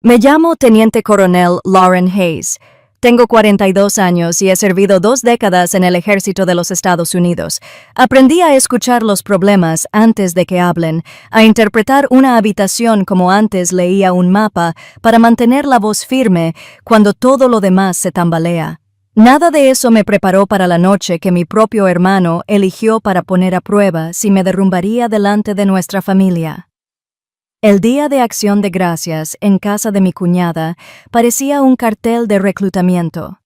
Me llamo Teniente Coronel Lauren Hayes. Tengo 42 años y he servido 2 décadas en el ejército de los Estados Unidos. Aprendí a escuchar los problemas antes de que hablen, a interpretar una habitación como antes leía un mapa para mantener la voz firme cuando todo lo demás se tambalea. Nada de eso me preparó para la noche que mi propio hermano eligió para poner a prueba si me derrumbaría delante de nuestra familia. El Día de Acción de Gracias en casa de mi cuñada parecía un cartel de reclutamiento.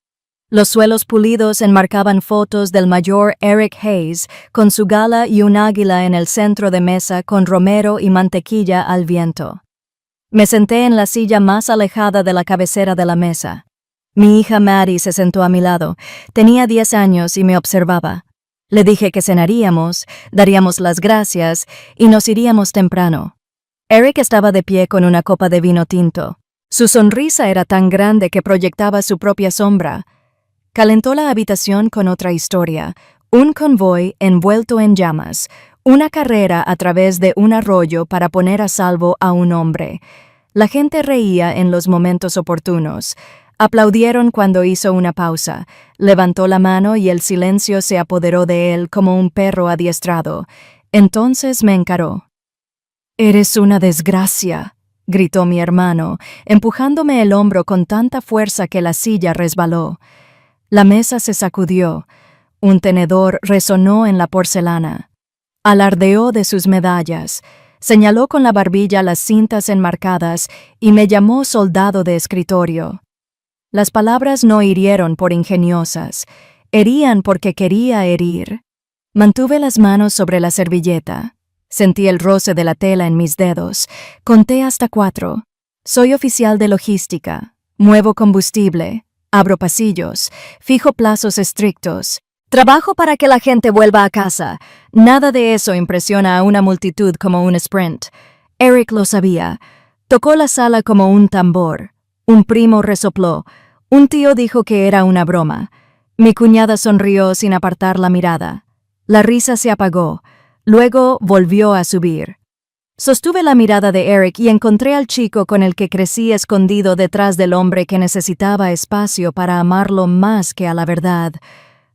Los suelos pulidos enmarcaban fotos del mayor Eric Hayes con su gala y un águila en el centro de mesa con romero y mantequilla al viento. Me senté en la silla más alejada de la cabecera de la mesa. Mi hija Maddie se sentó a mi lado. Tenía 10 años y me observaba. Le dije que cenaríamos, daríamos las gracias y nos iríamos temprano. Eric estaba de pie con una copa de vino tinto. Su sonrisa era tan grande que proyectaba su propia sombra. Calentó la habitación con otra historia, un convoy envuelto en llamas, una carrera a través de un arroyo para poner a salvo a un hombre. La gente reía en los momentos oportunos. Aplaudieron cuando hizo una pausa. Levantó la mano y el silencio se apoderó de él como un perro adiestrado. Entonces me encaró. «Eres una desgracia», gritó mi hermano, empujándome el hombro con tanta fuerza que la silla resbaló. La mesa se sacudió. Un tenedor resonó en la porcelana. Alardeó de sus medallas. Señaló con la barbilla las cintas enmarcadas y me llamó soldado de escritorio. Las palabras no hirieron por ingeniosas. Herían porque quería herir. Mantuve las manos sobre la servilleta. Sentí el roce de la tela en mis dedos. Conté hasta 4. Soy oficial de logística. Muevo combustible. Abro pasillos. Fijo plazos estrictos. Trabajo para que la gente vuelva a casa. Nada de eso impresiona a una multitud como un sprint. Eric lo sabía. Tocó la sala como un tambor. Un primo resopló. Un tío dijo que era una broma. Mi cuñada sonrió sin apartar la mirada. La risa se apagó. Luego volvió a subir. Sostuve la mirada de Eric y encontré al chico con el que crecí escondido detrás del hombre que necesitaba espacio para amarlo más que a la verdad.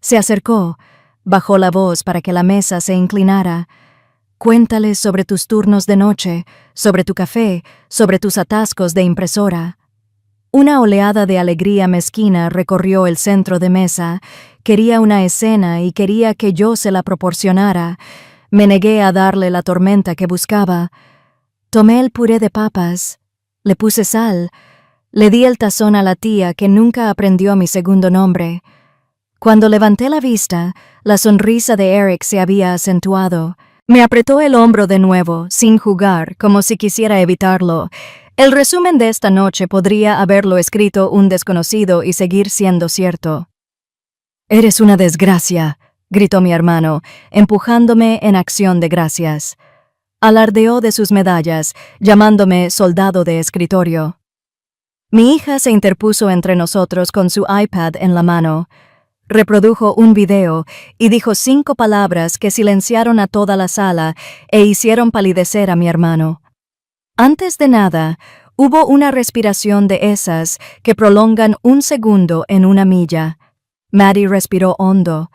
Se acercó, bajó la voz para que la mesa se inclinara. Cuéntales sobre tus turnos de noche, sobre tu café, sobre tus atascos de impresora. Una oleada de alegría mezquina recorrió el centro de mesa. Quería una escena y quería que yo se la proporcionara. Me negué a darle la tormenta que buscaba. Tomé el puré de papas. Le puse sal. Le di el tazón a la tía que nunca aprendió mi segundo nombre. Cuando levanté la vista, la sonrisa de Eric se había acentuado. Me apretó el hombro de nuevo, sin jugar, como si quisiera evitarlo. El resumen de esta noche podría haberlo escrito un desconocido y seguir siendo cierto. «Eres una desgracia», gritó mi hermano, empujándome en acción de gracias. Alardeó de sus medallas, llamándome soldado de escritorio. Mi hija se interpuso entre nosotros con su iPad en la mano. Reprodujo un video y dijo 5 palabras que silenciaron a toda la sala e hicieron palidecer a mi hermano. Antes de nada, hubo una respiración de esas que prolongan 1 segundo en una milla. Maddie respiró hondo.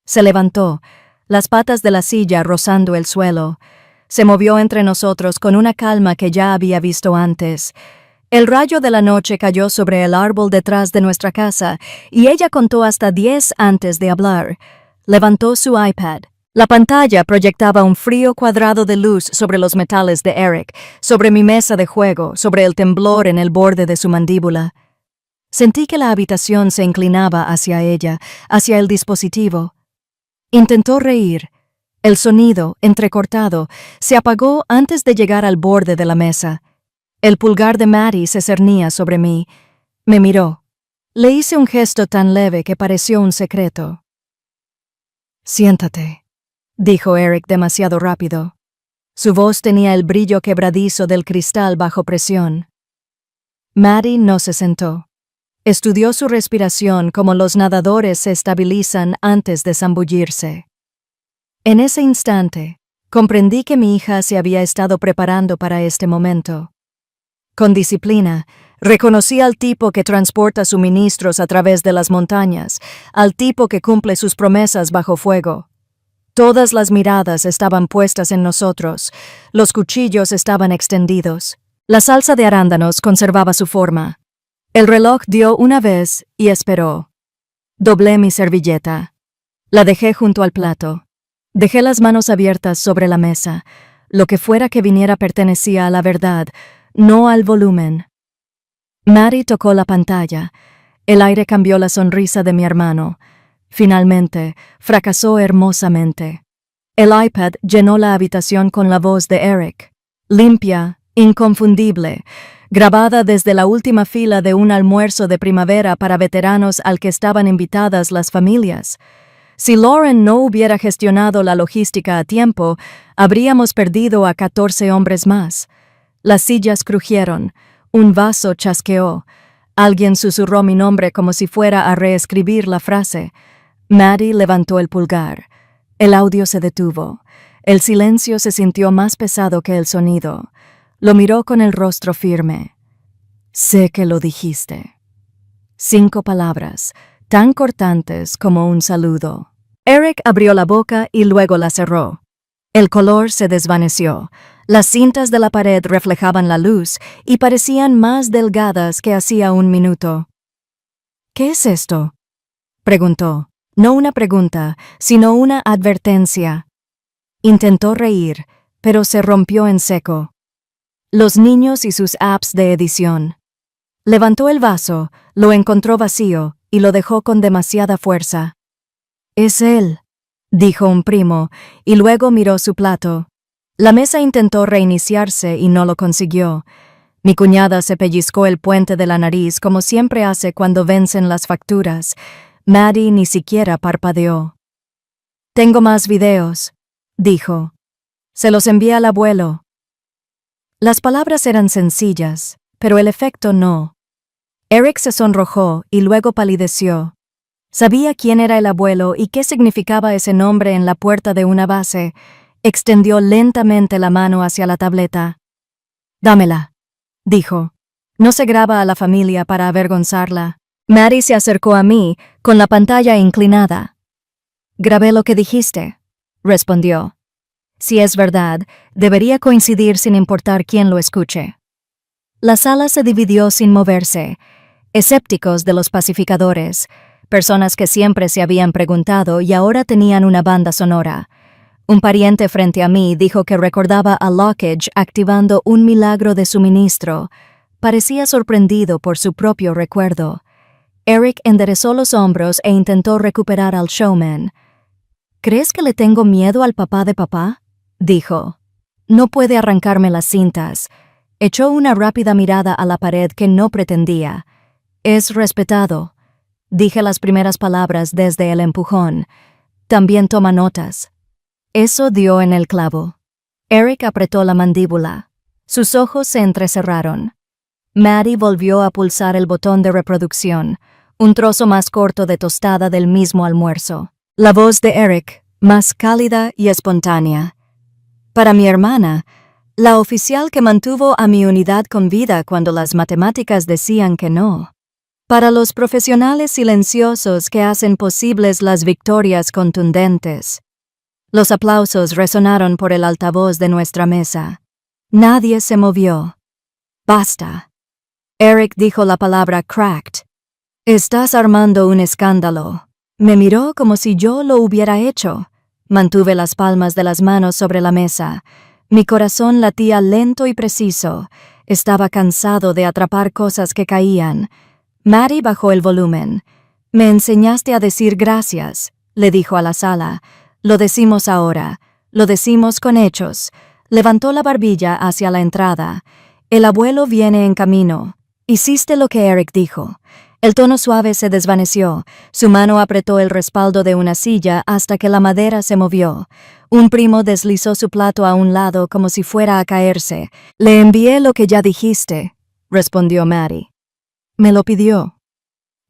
Se levantó, las patas de la silla rozando el suelo. Se movió entre nosotros con una calma que ya había visto antes. El rayo de la noche cayó sobre el árbol detrás de nuestra casa y ella contó hasta 10 antes de hablar. Levantó su iPad. La pantalla proyectaba un frío cuadrado de luz sobre los metales de Eric, sobre mi mesa de juego, sobre el temblor en el borde de su mandíbula. Sentí que la habitación se inclinaba hacia ella, hacia el dispositivo. Intentó reír. El sonido, entrecortado, se apagó antes de llegar al borde de la mesa. El pulgar de Maddie se cernía sobre mí. Me miró. Le hice un gesto tan leve que pareció un secreto. «Siéntate», dijo Eric demasiado rápido. Su voz tenía el brillo quebradizo del cristal bajo presión. Maddie no se sentó. Estudió su respiración como los nadadores se estabilizan antes de zambullirse. En ese instante, comprendí que mi hija se había estado preparando para este momento. Con disciplina, Reconocí al tipo que transporta suministros a través de las montañas, al tipo que cumple sus promesas bajo fuego. Todas las miradas estaban puestas en nosotros, los cuchillos estaban extendidos. La salsa de arándanos conservaba su forma. El reloj dio una vez y esperó. Doblé mi servilleta. La dejé junto al plato. Dejé las manos abiertas sobre la mesa. Lo que fuera que viniera pertenecía a la verdad, no al volumen. Maddie tocó la pantalla. El aire cambió la sonrisa de mi hermano. Finalmente, fracasó hermosamente. El iPad llenó la habitación con la voz de Eric. Limpia, inconfundible, grabada desde la última fila de un almuerzo de primavera para veteranos al que estaban invitadas las familias. Si Lauren no hubiera gestionado la logística a tiempo, habríamos perdido a 14 hombres más. Las sillas crujieron. Un vaso chasqueó. Alguien susurró mi nombre como si fuera a reescribir la frase. Maddie levantó el pulgar. El audio se detuvo. El silencio se sintió más pesado que el sonido. Lo miró con el rostro firme. Sé que lo dijiste. 5 palabras, tan cortantes como un saludo. Eric abrió la boca y luego la cerró. El color se desvaneció. Las cintas de la pared reflejaban la luz y parecían más delgadas que hacía un minuto. ¿Qué es esto?, preguntó. No una pregunta, sino una advertencia. Intentó reír, pero se rompió en seco. Los niños y sus apps de edición. Levantó el vaso, lo encontró vacío y lo dejó con demasiada fuerza. «Es él», dijo un primo, y luego miró su plato. La mesa intentó reiniciarse y no lo consiguió. Mi cuñada se pellizcó el puente de la nariz como siempre hace cuando vencen las facturas. Maddie ni siquiera parpadeó. «Tengo más videos», dijo. «Se los envié al abuelo». Las palabras eran sencillas, pero el efecto no. Eric se sonrojó y luego palideció. Sabía quién era el abuelo y qué significaba ese nombre en la puerta de una base. Extendió lentamente la mano hacia la tableta. «Dámela», dijo. «No se graba a la familia para avergonzarla». Maddie se acercó a mí, con la pantalla inclinada. «Grabé lo que dijiste», respondió. «Si es verdad, debería coincidir sin importar quién lo escuche». La sala se dividió sin moverse. Escépticos de los pacificadores, personas que siempre se habían preguntado y ahora tenían una banda sonora. Un pariente frente a mí dijo que recordaba a Lockridge activando un milagro de suministro. Parecía sorprendido por su propio recuerdo. Eric enderezó los hombros e intentó recuperar al showman. «¿Crees que le tengo miedo al papá de papá?», dijo. «No puede arrancarme las cintas». Echó una rápida mirada a la pared que no pretendía. «Es respetado». Dije las primeras palabras desde el empujón. «También toma notas». Eso dio en el clavo. Eric apretó la mandíbula. Sus ojos se entrecerraron. Maddie volvió a pulsar el botón de reproducción, un trozo más corto de tostada del mismo almuerzo. La voz de Eric, más cálida y espontánea. «Para mi hermana, la oficial que mantuvo a mi unidad con vida cuando las matemáticas decían que no. Para los profesionales silenciosos que hacen posibles las victorias contundentes». Los aplausos resonaron por el altavoz de nuestra mesa. Nadie se movió. «Basta». Eric dijo la palabra cracked. «Estás armando un escándalo». Me miró como si yo lo hubiera hecho. Mantuve las palmas de las manos sobre la mesa. Mi corazón latía lento y preciso. Estaba cansado de atrapar cosas que caían. Maddie bajó el volumen. «Me enseñaste a decir gracias», le dijo a la sala. «Lo decimos ahora. Lo decimos con hechos». Levantó la barbilla hacia la entrada. «El abuelo viene en camino». Hiciste lo que Eric dijo. El tono suave se desvaneció. Su mano apretó el respaldo de una silla hasta que la madera se movió. Un primo deslizó su plato a un lado como si fuera a caerse. «Le envié lo que ya dijiste», respondió Maddie. «Me lo pidió»,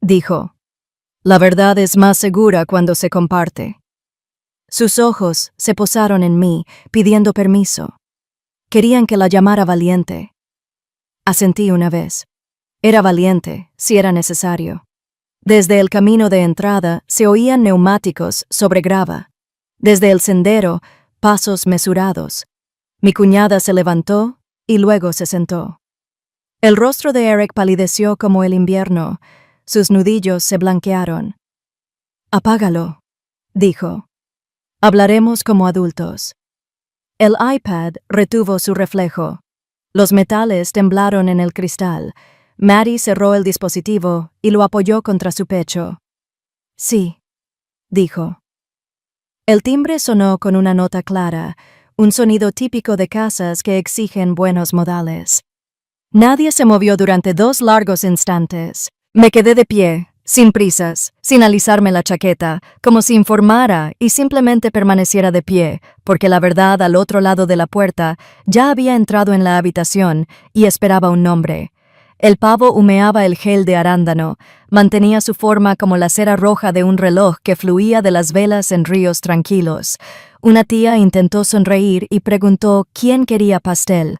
dijo. «La verdad es más segura cuando se comparte». Sus ojos se posaron en mí, pidiendo permiso. Querían que la llamara valiente. Asentí una vez. Era valiente, si era necesario. Desde el camino de entrada se oían neumáticos sobre grava. Desde el sendero, pasos mesurados. Mi cuñada se levantó y luego se sentó. El rostro de Eric palideció como el invierno. Sus nudillos se blanquearon. «Apágalo», dijo. «Hablaremos como adultos». El iPad retuvo su reflejo. Los metales temblaron en el cristal. Maddie cerró el dispositivo y lo apoyó contra su pecho. «Sí», dijo. El timbre sonó con una nota clara, un sonido típico de casas que exigen buenos modales. Nadie se movió durante 2 largos instantes. Me quedé de pie, sin prisas, sin alisarme la chaqueta, como si informara y simplemente permaneciera de pie, porque la verdad al otro lado de la puerta ya había entrado en la habitación y esperaba un nombre. El pavo humeaba el gel de arándano, mantenía su forma como la cera roja de un reloj que fluía de las velas en ríos tranquilos. Una tía intentó sonreír y preguntó quién quería pastel.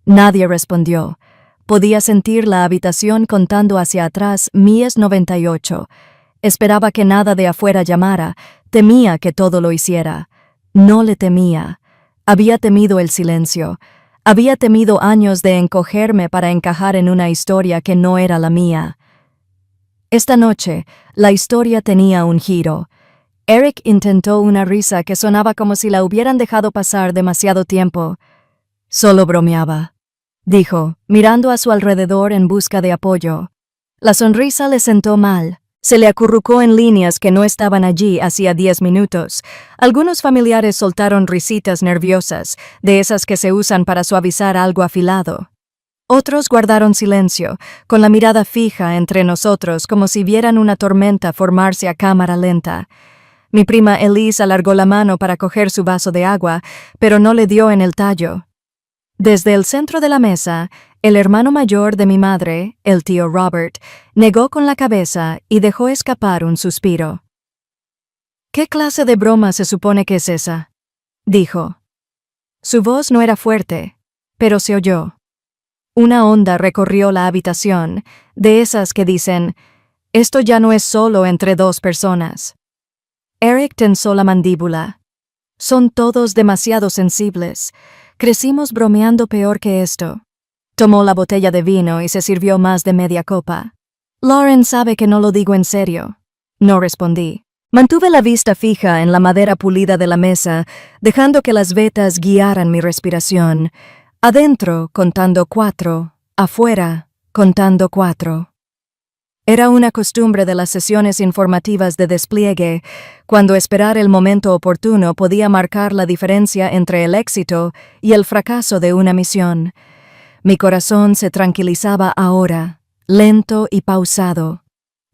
Nadie respondió. Podía sentir la habitación contando hacia atrás Mies 98. Esperaba que nada de afuera llamara, temía que todo lo hiciera. No le temía. Había temido el silencio. Había temido años de encogerme para encajar en una historia que no era la mía. Esta noche, la historia tenía un giro. Eric intentó una risa que sonaba como si la hubieran dejado pasar demasiado tiempo. «Solo bromeaba», dijo, mirando a su alrededor en busca de apoyo. La sonrisa le sentó mal. Se le acurrucó en líneas que no estaban allí hacía 10 minutos. Algunos familiares soltaron risitas nerviosas, de esas que se usan para suavizar algo afilado. Otros guardaron silencio, con la mirada fija entre nosotros como si vieran una tormenta formarse a cámara lenta. Mi prima Elise alargó la mano para coger su vaso de agua, pero no le dio en el tallo. Desde el centro de la mesa, el hermano mayor de mi madre, el tío Robert, negó con la cabeza y dejó escapar un suspiro. «¿Qué clase de broma se supone que es esa?», dijo. Su voz no era fuerte, pero se oyó. Una onda recorrió la habitación, de esas que dicen, «Esto ya no es solo entre 2 personas». Eric tensó la mandíbula. «Son todos demasiado sensibles. Crecimos bromeando peor que esto». Tomó la botella de vino y se sirvió más de media copa. «Lauren sabe que no lo digo en serio». No respondí. Mantuve la vista fija en la madera pulida de la mesa, dejando que las vetas guiaran mi respiración. Adentro, contando 4. Afuera, contando 4. Era una costumbre de las sesiones informativas de despliegue, cuando esperar el momento oportuno podía marcar la diferencia entre el éxito y el fracaso de una misión. Mi corazón se tranquilizaba ahora, lento y pausado.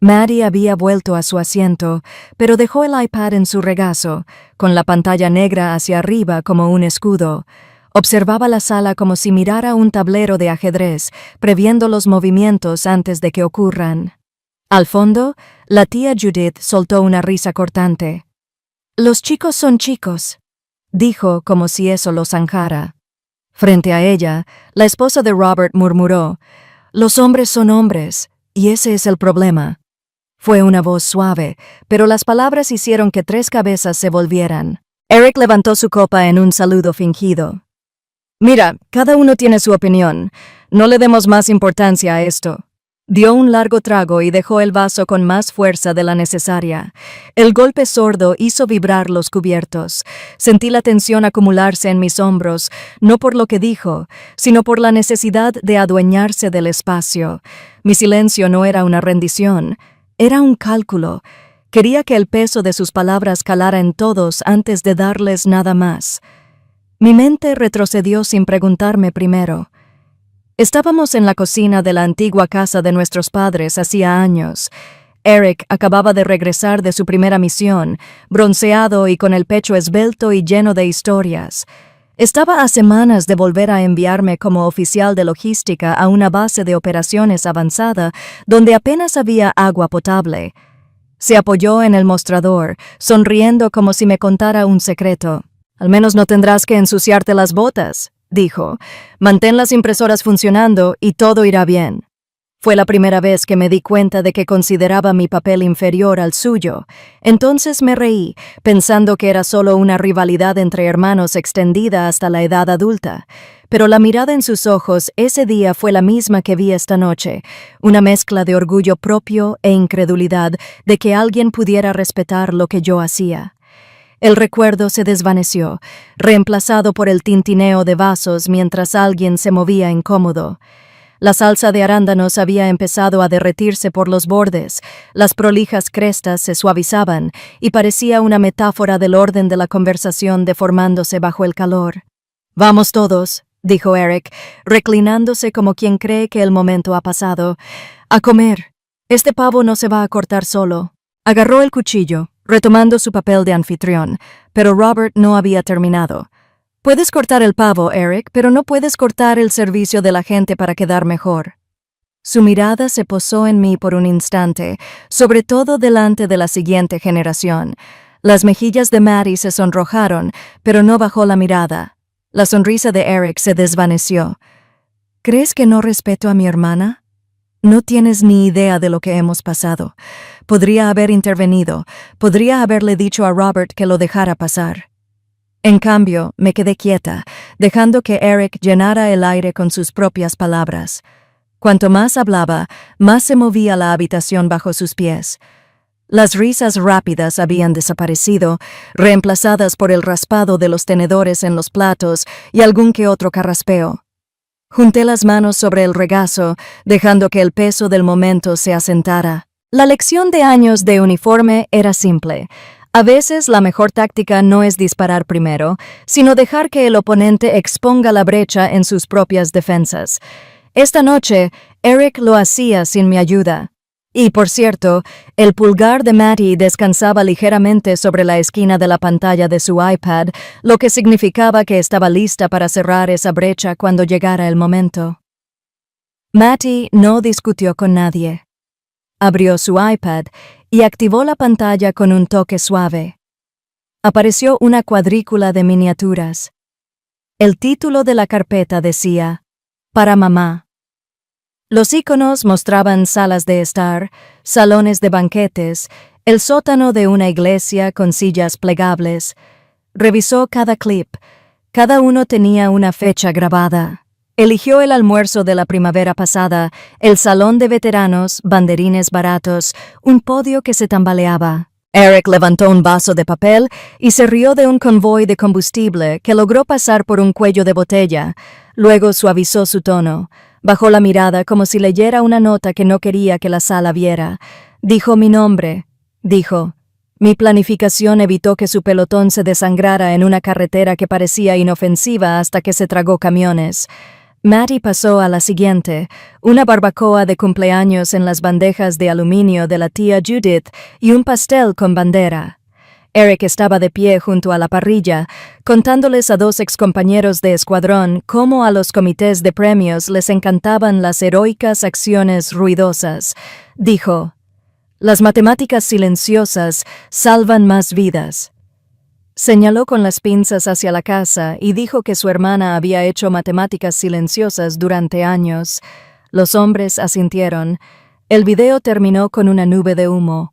Maddie había vuelto a su asiento, pero dejó el iPad en su regazo, con la pantalla negra hacia arriba como un escudo. Observaba la sala como si mirara un tablero de ajedrez, previendo los movimientos antes de que ocurran. Al fondo, la tía Judith soltó una risa cortante. «Los chicos son chicos», dijo como si eso lo zanjara. Frente a ella, la esposa de Robert murmuró, «Los hombres son hombres, y ese es el problema». Fue una voz suave, pero las palabras hicieron que 3 cabezas se volvieran. Eric levantó su copa en un saludo fingido. «Mira, cada uno tiene su opinión. No le demos más importancia a esto». Dio un largo trago y dejó el vaso con más fuerza de la necesaria. El golpe sordo hizo vibrar los cubiertos. Sentí la tensión acumularse en mis hombros, no por lo que dijo, sino por la necesidad de adueñarse del espacio. Mi silencio no era una rendición, era un cálculo. Quería que el peso de sus palabras calara en todos antes de darles nada más. Mi mente retrocedió sin preguntarme primero. Estábamos en la cocina de la antigua casa de nuestros padres hacía años. Eric acababa de regresar de su primera misión, bronceado y con el pecho esbelto y lleno de historias. Estaba a semanas de volver a enviarme como oficial de logística a una base de operaciones avanzada donde apenas había agua potable. Se apoyó en el mostrador, sonriendo como si me contara un secreto. «Al menos no tendrás que ensuciarte las botas», dijo. «Mantén las impresoras funcionando y todo irá bien». Fue la primera vez que me di cuenta de que consideraba mi papel inferior al suyo. Entonces me reí, pensando que era solo una rivalidad entre hermanos extendida hasta la edad adulta. Pero la mirada en sus ojos ese día fue la misma que vi esta noche, una mezcla de orgullo propio e incredulidad de que alguien pudiera respetar lo que yo hacía. El recuerdo se desvaneció, reemplazado por el tintineo de vasos mientras alguien se movía incómodo. La salsa de arándanos había empezado a derretirse por los bordes, las prolijas crestas se suavizaban y parecía una metáfora del orden de la conversación deformándose bajo el calor. «Vamos todos», dijo Eric, reclinándose como quien cree que el momento ha pasado, «a comer. Este pavo no se va a cortar solo». Agarró el cuchillo, retomando su papel de anfitrión, pero Robert no había terminado. «Puedes cortar el pavo, Eric, pero no puedes cortar el servicio de la gente para quedar mejor». Su mirada se posó en mí por un instante, sobre todo delante de la siguiente generación. Las mejillas de Maddie se sonrojaron, pero no bajó la mirada. La sonrisa de Eric se desvaneció. «¿Crees que no respeto a mi hermana? No tienes ni idea de lo que hemos pasado. Podría haber intervenido, podría haberle dicho a Robert que lo dejara pasar». En cambio, me quedé quieta, dejando que Eric llenara el aire con sus propias palabras. Cuanto más hablaba, más se movía la habitación bajo sus pies. Las risas rápidas habían desaparecido, reemplazadas por el raspado de los tenedores en los platos y algún que otro carraspeo. Junté las manos sobre el regazo, dejando que el peso del momento se asentara. La lección de años de uniforme era simple. A veces la mejor táctica no es disparar primero, sino dejar que el oponente exponga la brecha en sus propias defensas. Esta noche, Eric lo hacía sin mi ayuda. Y, por cierto, el pulgar de Maddie descansaba ligeramente sobre la esquina de la pantalla de su iPad, lo que significaba que estaba lista para cerrar esa brecha cuando llegara el momento. Maddie no discutió con nadie. Abrió su iPad y activó la pantalla con un toque suave. Apareció una cuadrícula de miniaturas. El título de la carpeta decía, «Para mamá». Los iconos mostraban salas de estar, salones de banquetes, el sótano de una iglesia con sillas plegables. Revisó cada clip. Cada uno tenía una fecha grabada. Eligió el almuerzo de la primavera pasada, el salón de veteranos, banderines baratos, un podio que se tambaleaba. Eric levantó un vaso de papel y se rió de un convoy de combustible que logró pasar por un cuello de botella. Luego suavizó su tono. Bajó la mirada como si leyera una nota que no quería que la sala viera. Dijo mi nombre. Dijo. Mi planificación evitó que su pelotón se desangrara en una carretera que parecía inofensiva hasta que se tragó camiones. Maddie pasó a la siguiente, una barbacoa de cumpleaños en las bandejas de aluminio de la tía Judith y un pastel con bandera. Eric estaba de pie junto a la parrilla, contándoles a dos excompañeros de escuadrón cómo a los comités de premios les encantaban las heroicas acciones ruidosas. Dijo, «Las matemáticas silenciosas salvan más vidas». Señaló con las pinzas hacia la casa y dijo que su hermana había hecho matemáticas silenciosas durante años. Los hombres asintieron. El video terminó con una nube de humo.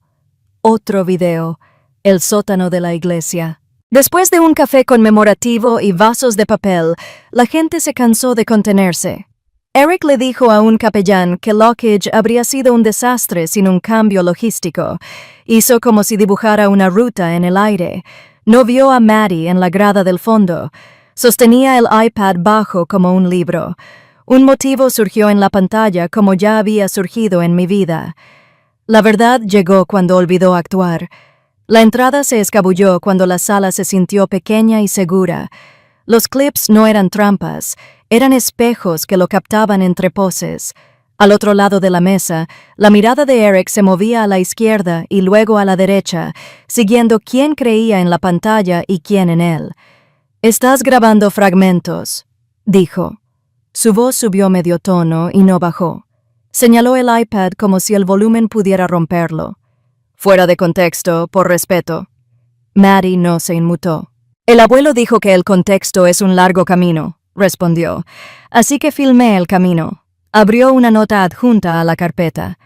Otro video. El sótano de la iglesia. Después de un café conmemorativo y vasos de papel, la gente se cansó de contenerse. Eric le dijo a un capellán que Lockridge habría sido un desastre sin un cambio logístico. Hizo como si dibujara una ruta en el aire. No vio a Maddie en la grada del fondo. Sostenía el iPad bajo como un libro. Un motivo surgió en la pantalla como ya había surgido en mi vida. La verdad llegó cuando olvidó actuar. La entrada se escabulló cuando la sala se sintió pequeña y segura. Los clips no eran trampas, eran espejos que lo captaban entre poses. Al otro lado de la mesa, la mirada de Eric se movía a la izquierda y luego a la derecha, siguiendo quién creía en la pantalla y quién en él. «Estás grabando fragmentos», dijo. Su voz subió medio tono y no bajó. Señaló el iPad como si el volumen pudiera romperlo. «Fuera de contexto, por respeto». Maddie no se inmutó. «El abuelo dijo que el contexto es un largo camino», respondió. «Así que filmé el camino. Abrió una nota adjunta a la carpeta.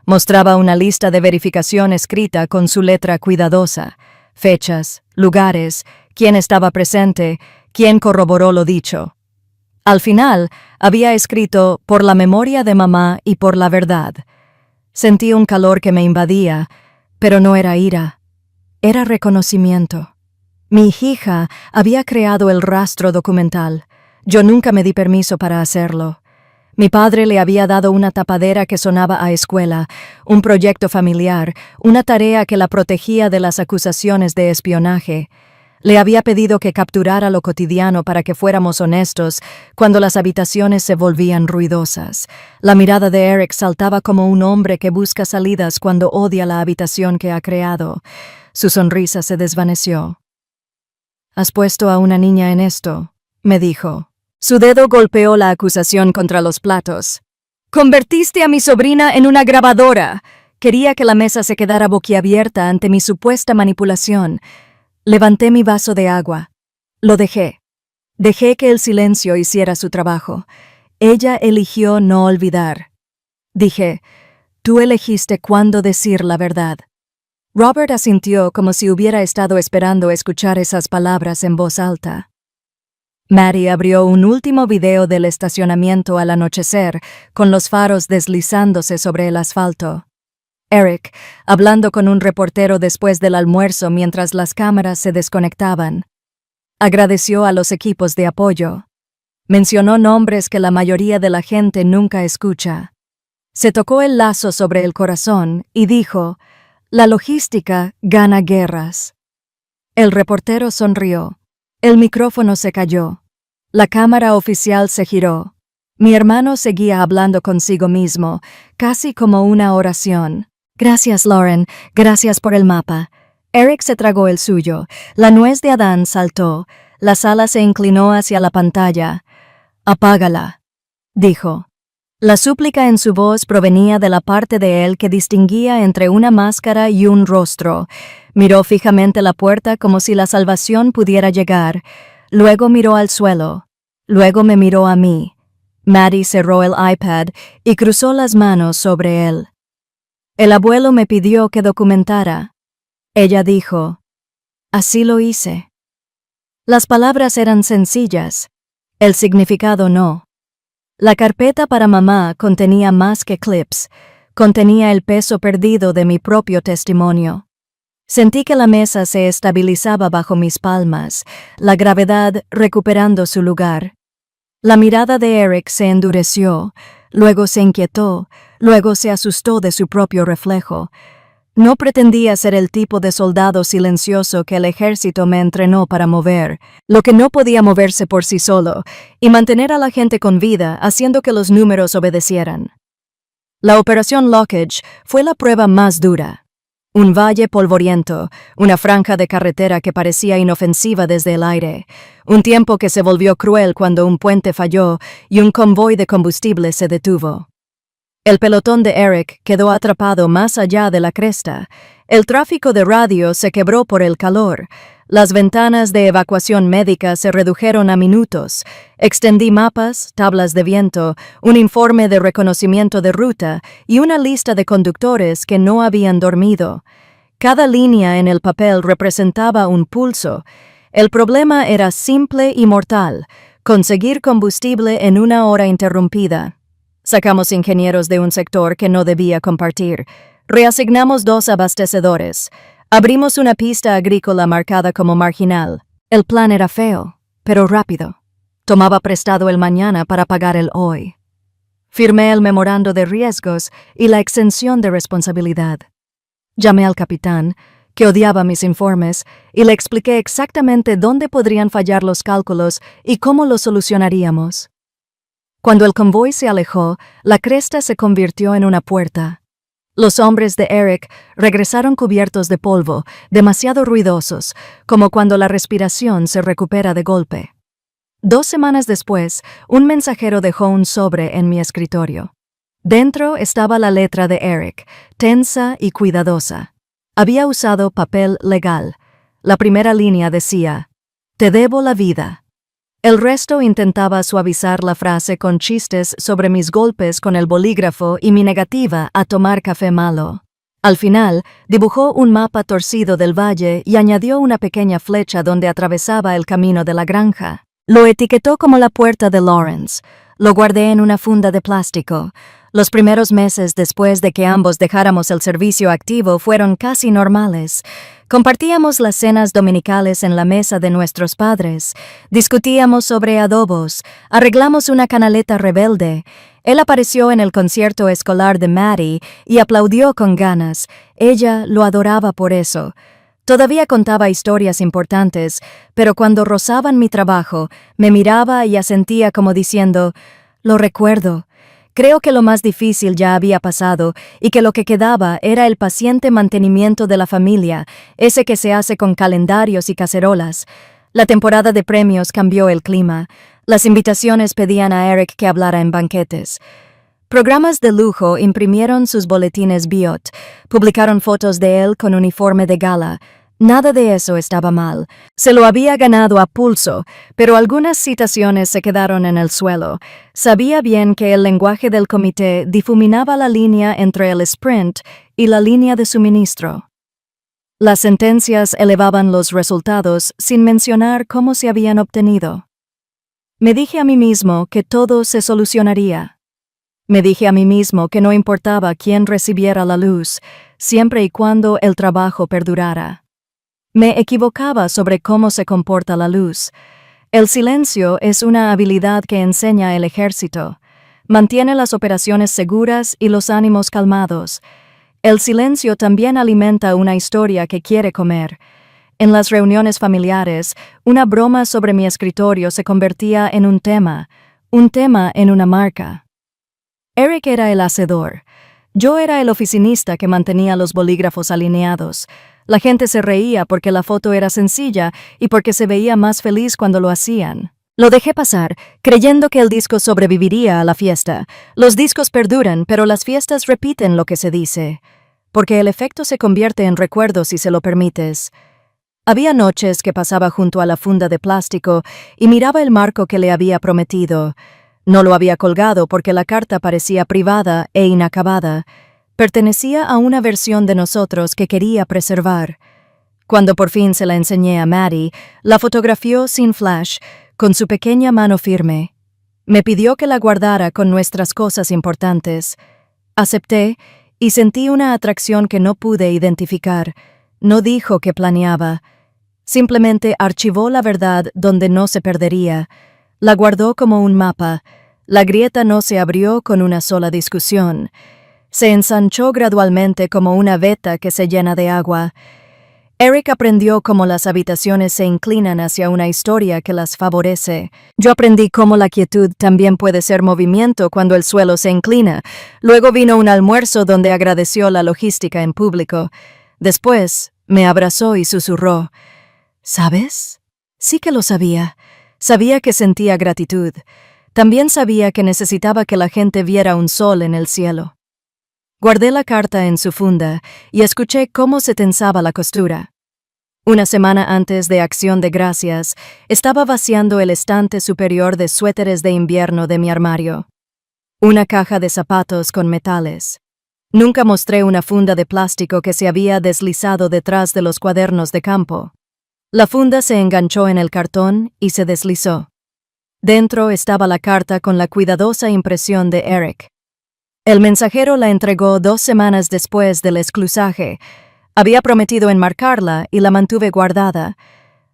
Mostraba una lista de verificación escrita con su letra cuidadosa, fechas, lugares, quién estaba presente, quién corroboró lo dicho. Al final, había escrito por la memoria de mamá y por la verdad. Sentí un calor que me invadía, pero no era ira, era reconocimiento. Mi hija había creado el rastro documental. Yo nunca me di permiso para hacerlo. Mi padre le había dado una tapadera que sonaba a escuela, un proyecto familiar, una tarea que la protegía de las acusaciones de espionaje. Le había pedido que capturara lo cotidiano para que fuéramos honestos cuando las habitaciones se volvían ruidosas. La mirada de Eric saltaba como un hombre que busca salidas cuando odia la habitación que ha creado. Su sonrisa se desvaneció. «¿Has puesto a una niña en esto?», me dijo. Su dedo golpeó la acusación contra los platos. «Convertiste a mi sobrina en una grabadora». Quería que la mesa se quedara boquiabierta ante mi supuesta manipulación. Levanté mi vaso de agua. Lo dejé. Dejé que el silencio hiciera su trabajo. Ella eligió no olvidar. Dije, «Tú elegiste cuándo decir la verdad». Robert asintió como si hubiera estado esperando escuchar esas palabras en voz alta. Maddie abrió un último video del estacionamiento al anochecer, con los faros deslizándose sobre el asfalto. Eric, hablando con un reportero después del almuerzo mientras las cámaras se desconectaban. Agradeció a los equipos de apoyo. Mencionó nombres que la mayoría de la gente nunca escucha. Se tocó el lazo sobre el corazón y dijo, «La logística gana guerras». El reportero sonrió. El micrófono se cayó. La cámara oficial se giró. Mi hermano seguía hablando consigo mismo, casi como una oración. «Gracias, Lauren. Gracias por el mapa». Eric se tragó el suyo. La nuez de Adán saltó. La sala se inclinó hacia la pantalla. «Apágala», dijo. La súplica en su voz provenía de la parte de él que distinguía entre una máscara y un rostro. Miró fijamente la puerta como si la salvación pudiera llegar. Luego miró al suelo. Luego me miró a mí. Maddie cerró el iPad y cruzó las manos sobre él. El abuelo me pidió que documentara. Ella dijo, «Así lo hice». Las palabras eran sencillas, el significado no. La carpeta para mamá contenía más que clips, contenía el peso perdido de mi propio testimonio. Sentí que la mesa se estabilizaba bajo mis palmas, la gravedad recuperando su lugar. La mirada de Eric se endureció, luego se inquietó, luego se asustó de su propio reflejo. No pretendía ser el tipo de soldado silencioso que el ejército me entrenó para mover, lo que no podía moverse por sí solo, y mantener a la gente con vida haciendo que los números obedecieran. La operación Lockage fue la prueba más dura. Un valle polvoriento, una franja de carretera que parecía inofensiva desde el aire, un tiempo que se volvió cruel cuando un puente falló y un convoy de combustible se detuvo. El pelotón de Eric quedó atrapado más allá de la cresta. El tráfico de radio se quebró por el calor. Las ventanas de evacuación médica se redujeron a minutos. Extendí mapas, tablas de viento, un informe de reconocimiento de ruta y una lista de conductores que no habían dormido. Cada línea en el papel representaba un pulso. El problema era simple y mortal: conseguir combustible en una hora interrumpida. Sacamos ingenieros de un sector que no debía compartir. Reasignamos 2 abastecedores. Abrimos una pista agrícola marcada como marginal. El plan era feo, pero rápido. Tomaba prestado el mañana para pagar el hoy. Firmé el memorando de riesgos y la exención de responsabilidad. Llamé al capitán, que odiaba mis informes, y le expliqué exactamente dónde podrían fallar los cálculos y cómo lo solucionaríamos. Cuando el convoy se alejó, la cresta se convirtió en una puerta. Los hombres de Eric regresaron cubiertos de polvo, demasiado ruidosos, como cuando la respiración se recupera de golpe. 2 semanas después, un mensajero dejó un sobre en mi escritorio. Dentro estaba la letra de Eric, tensa y cuidadosa. Había usado papel legal. La primera línea decía, «Te debo la vida». El resto intentaba suavizar la frase con chistes sobre mis golpes con el bolígrafo y mi negativa a tomar café malo. Al final, dibujó un mapa torcido del valle y añadió una pequeña flecha donde atravesaba el camino de la granja. Lo etiquetó como la puerta de Lawrence. Lo guardé en una funda de plástico. Los primeros meses después de que ambos dejáramos el servicio activo fueron casi normales. Compartíamos las cenas dominicales en la mesa de nuestros padres. Discutíamos sobre adobos. Arreglamos una canaleta rebelde. Él apareció en el concierto escolar de Maddie y aplaudió con ganas. Ella lo adoraba por eso. Todavía contaba historias importantes, pero cuando rozaban mi trabajo, me miraba y asentía como diciendo, «Lo recuerdo». Creo que lo más difícil ya había pasado y que lo que quedaba era el paciente mantenimiento de la familia, ese que se hace con calendarios y cacerolas. La temporada de premios cambió el clima. Las invitaciones pedían a Eric que hablara en banquetes. Programas de lujo imprimieron sus boletines Biot, publicaron fotos de él con uniforme de gala. Nada de eso estaba mal. Se lo había ganado a pulso, pero algunas citaciones se quedaron en el suelo. Sabía bien que el lenguaje del comité difuminaba la línea entre el sprint y la línea de suministro. Las sentencias elevaban los resultados sin mencionar cómo se habían obtenido. Me dije a mí mismo que todo se solucionaría. Me dije a mí mismo que no importaba quién recibiera la luz, siempre y cuando el trabajo perdurara. Me equivocaba sobre cómo se comporta la luz. El silencio es una habilidad que enseña el ejército. Mantiene las operaciones seguras y los ánimos calmados. El silencio también alimenta una historia que quiere comer. En las reuniones familiares, una broma sobre mi escritorio se convertía en un tema en una marca. Eric era el hacedor. Yo era el oficinista que mantenía los bolígrafos alineados. La gente se reía porque la foto era sencilla y porque se veía más feliz cuando lo hacían. Lo dejé pasar, creyendo que el disco sobreviviría a la fiesta. Los discos perduran, pero las fiestas repiten lo que se dice. Porque el efecto se convierte en recuerdo si se lo permites. Había noches que pasaba junto a la funda de plástico y miraba el marco que le había prometido. No lo había colgado porque la carta parecía privada e inacabada. Pertenecía a una versión de nosotros que quería preservar. Cuando por fin se la enseñé a Maddie, la fotografió sin flash, con su pequeña mano firme. Me pidió que la guardara con nuestras cosas importantes. Acepté y sentí una atracción que no pude identificar. No dijo que planeaba. Simplemente archivó la verdad donde no se perdería. La guardó como un mapa. La grieta no se abrió con una sola discusión. Se ensanchó gradualmente como una veta que se llena de agua. Eric aprendió cómo las habitaciones se inclinan hacia una historia que las favorece. Yo aprendí cómo la quietud también puede ser movimiento cuando el suelo se inclina. Luego vino un almuerzo donde agradeció la logística en público. Después, me abrazó y susurró. ¿Sabes? Sí que lo sabía. Sabía que sentía gratitud. También sabía que necesitaba que la gente viera un sol en el cielo. Guardé la carta en su funda y escuché cómo se tensaba la costura. Una semana antes de Acción de Gracias, estaba vaciando el estante superior de suéteres de invierno de mi armario. Una caja de zapatos con metales. Nunca mostré una funda de plástico que se había deslizado detrás de los cuadernos de campo. La funda se enganchó en el cartón y se deslizó. Dentro estaba la carta con la cuidadosa impresión de Eric. El mensajero la entregó 2 semanas después del esclusaje. Había prometido enmarcarla y la mantuve guardada.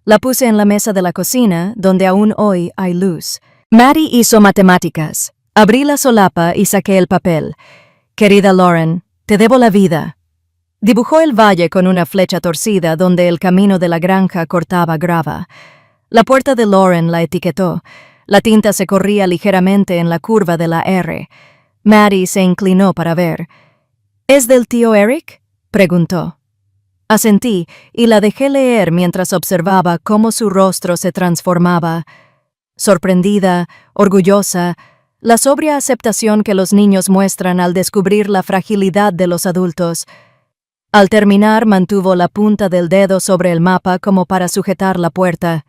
La puse en la mesa de la cocina, donde aún hoy hay luz. Maddie hizo matemáticas. Abrí la solapa y saqué el papel. Querida Lauren, te debo la vida. Dibujó el valle con una flecha torcida donde el camino de la granja cortaba grava. La puerta de Lauren la etiquetó. La tinta se corría ligeramente en la curva de la R. Maddie se inclinó para ver. ¿Es del tío Eric?, preguntó. Asentí y la dejé leer mientras observaba cómo su rostro se transformaba. Sorprendida, orgullosa, la sobria aceptación que los niños muestran al descubrir la fragilidad de los adultos. Al terminar, mantuvo la punta del dedo sobre el mapa como para sujetar la puerta.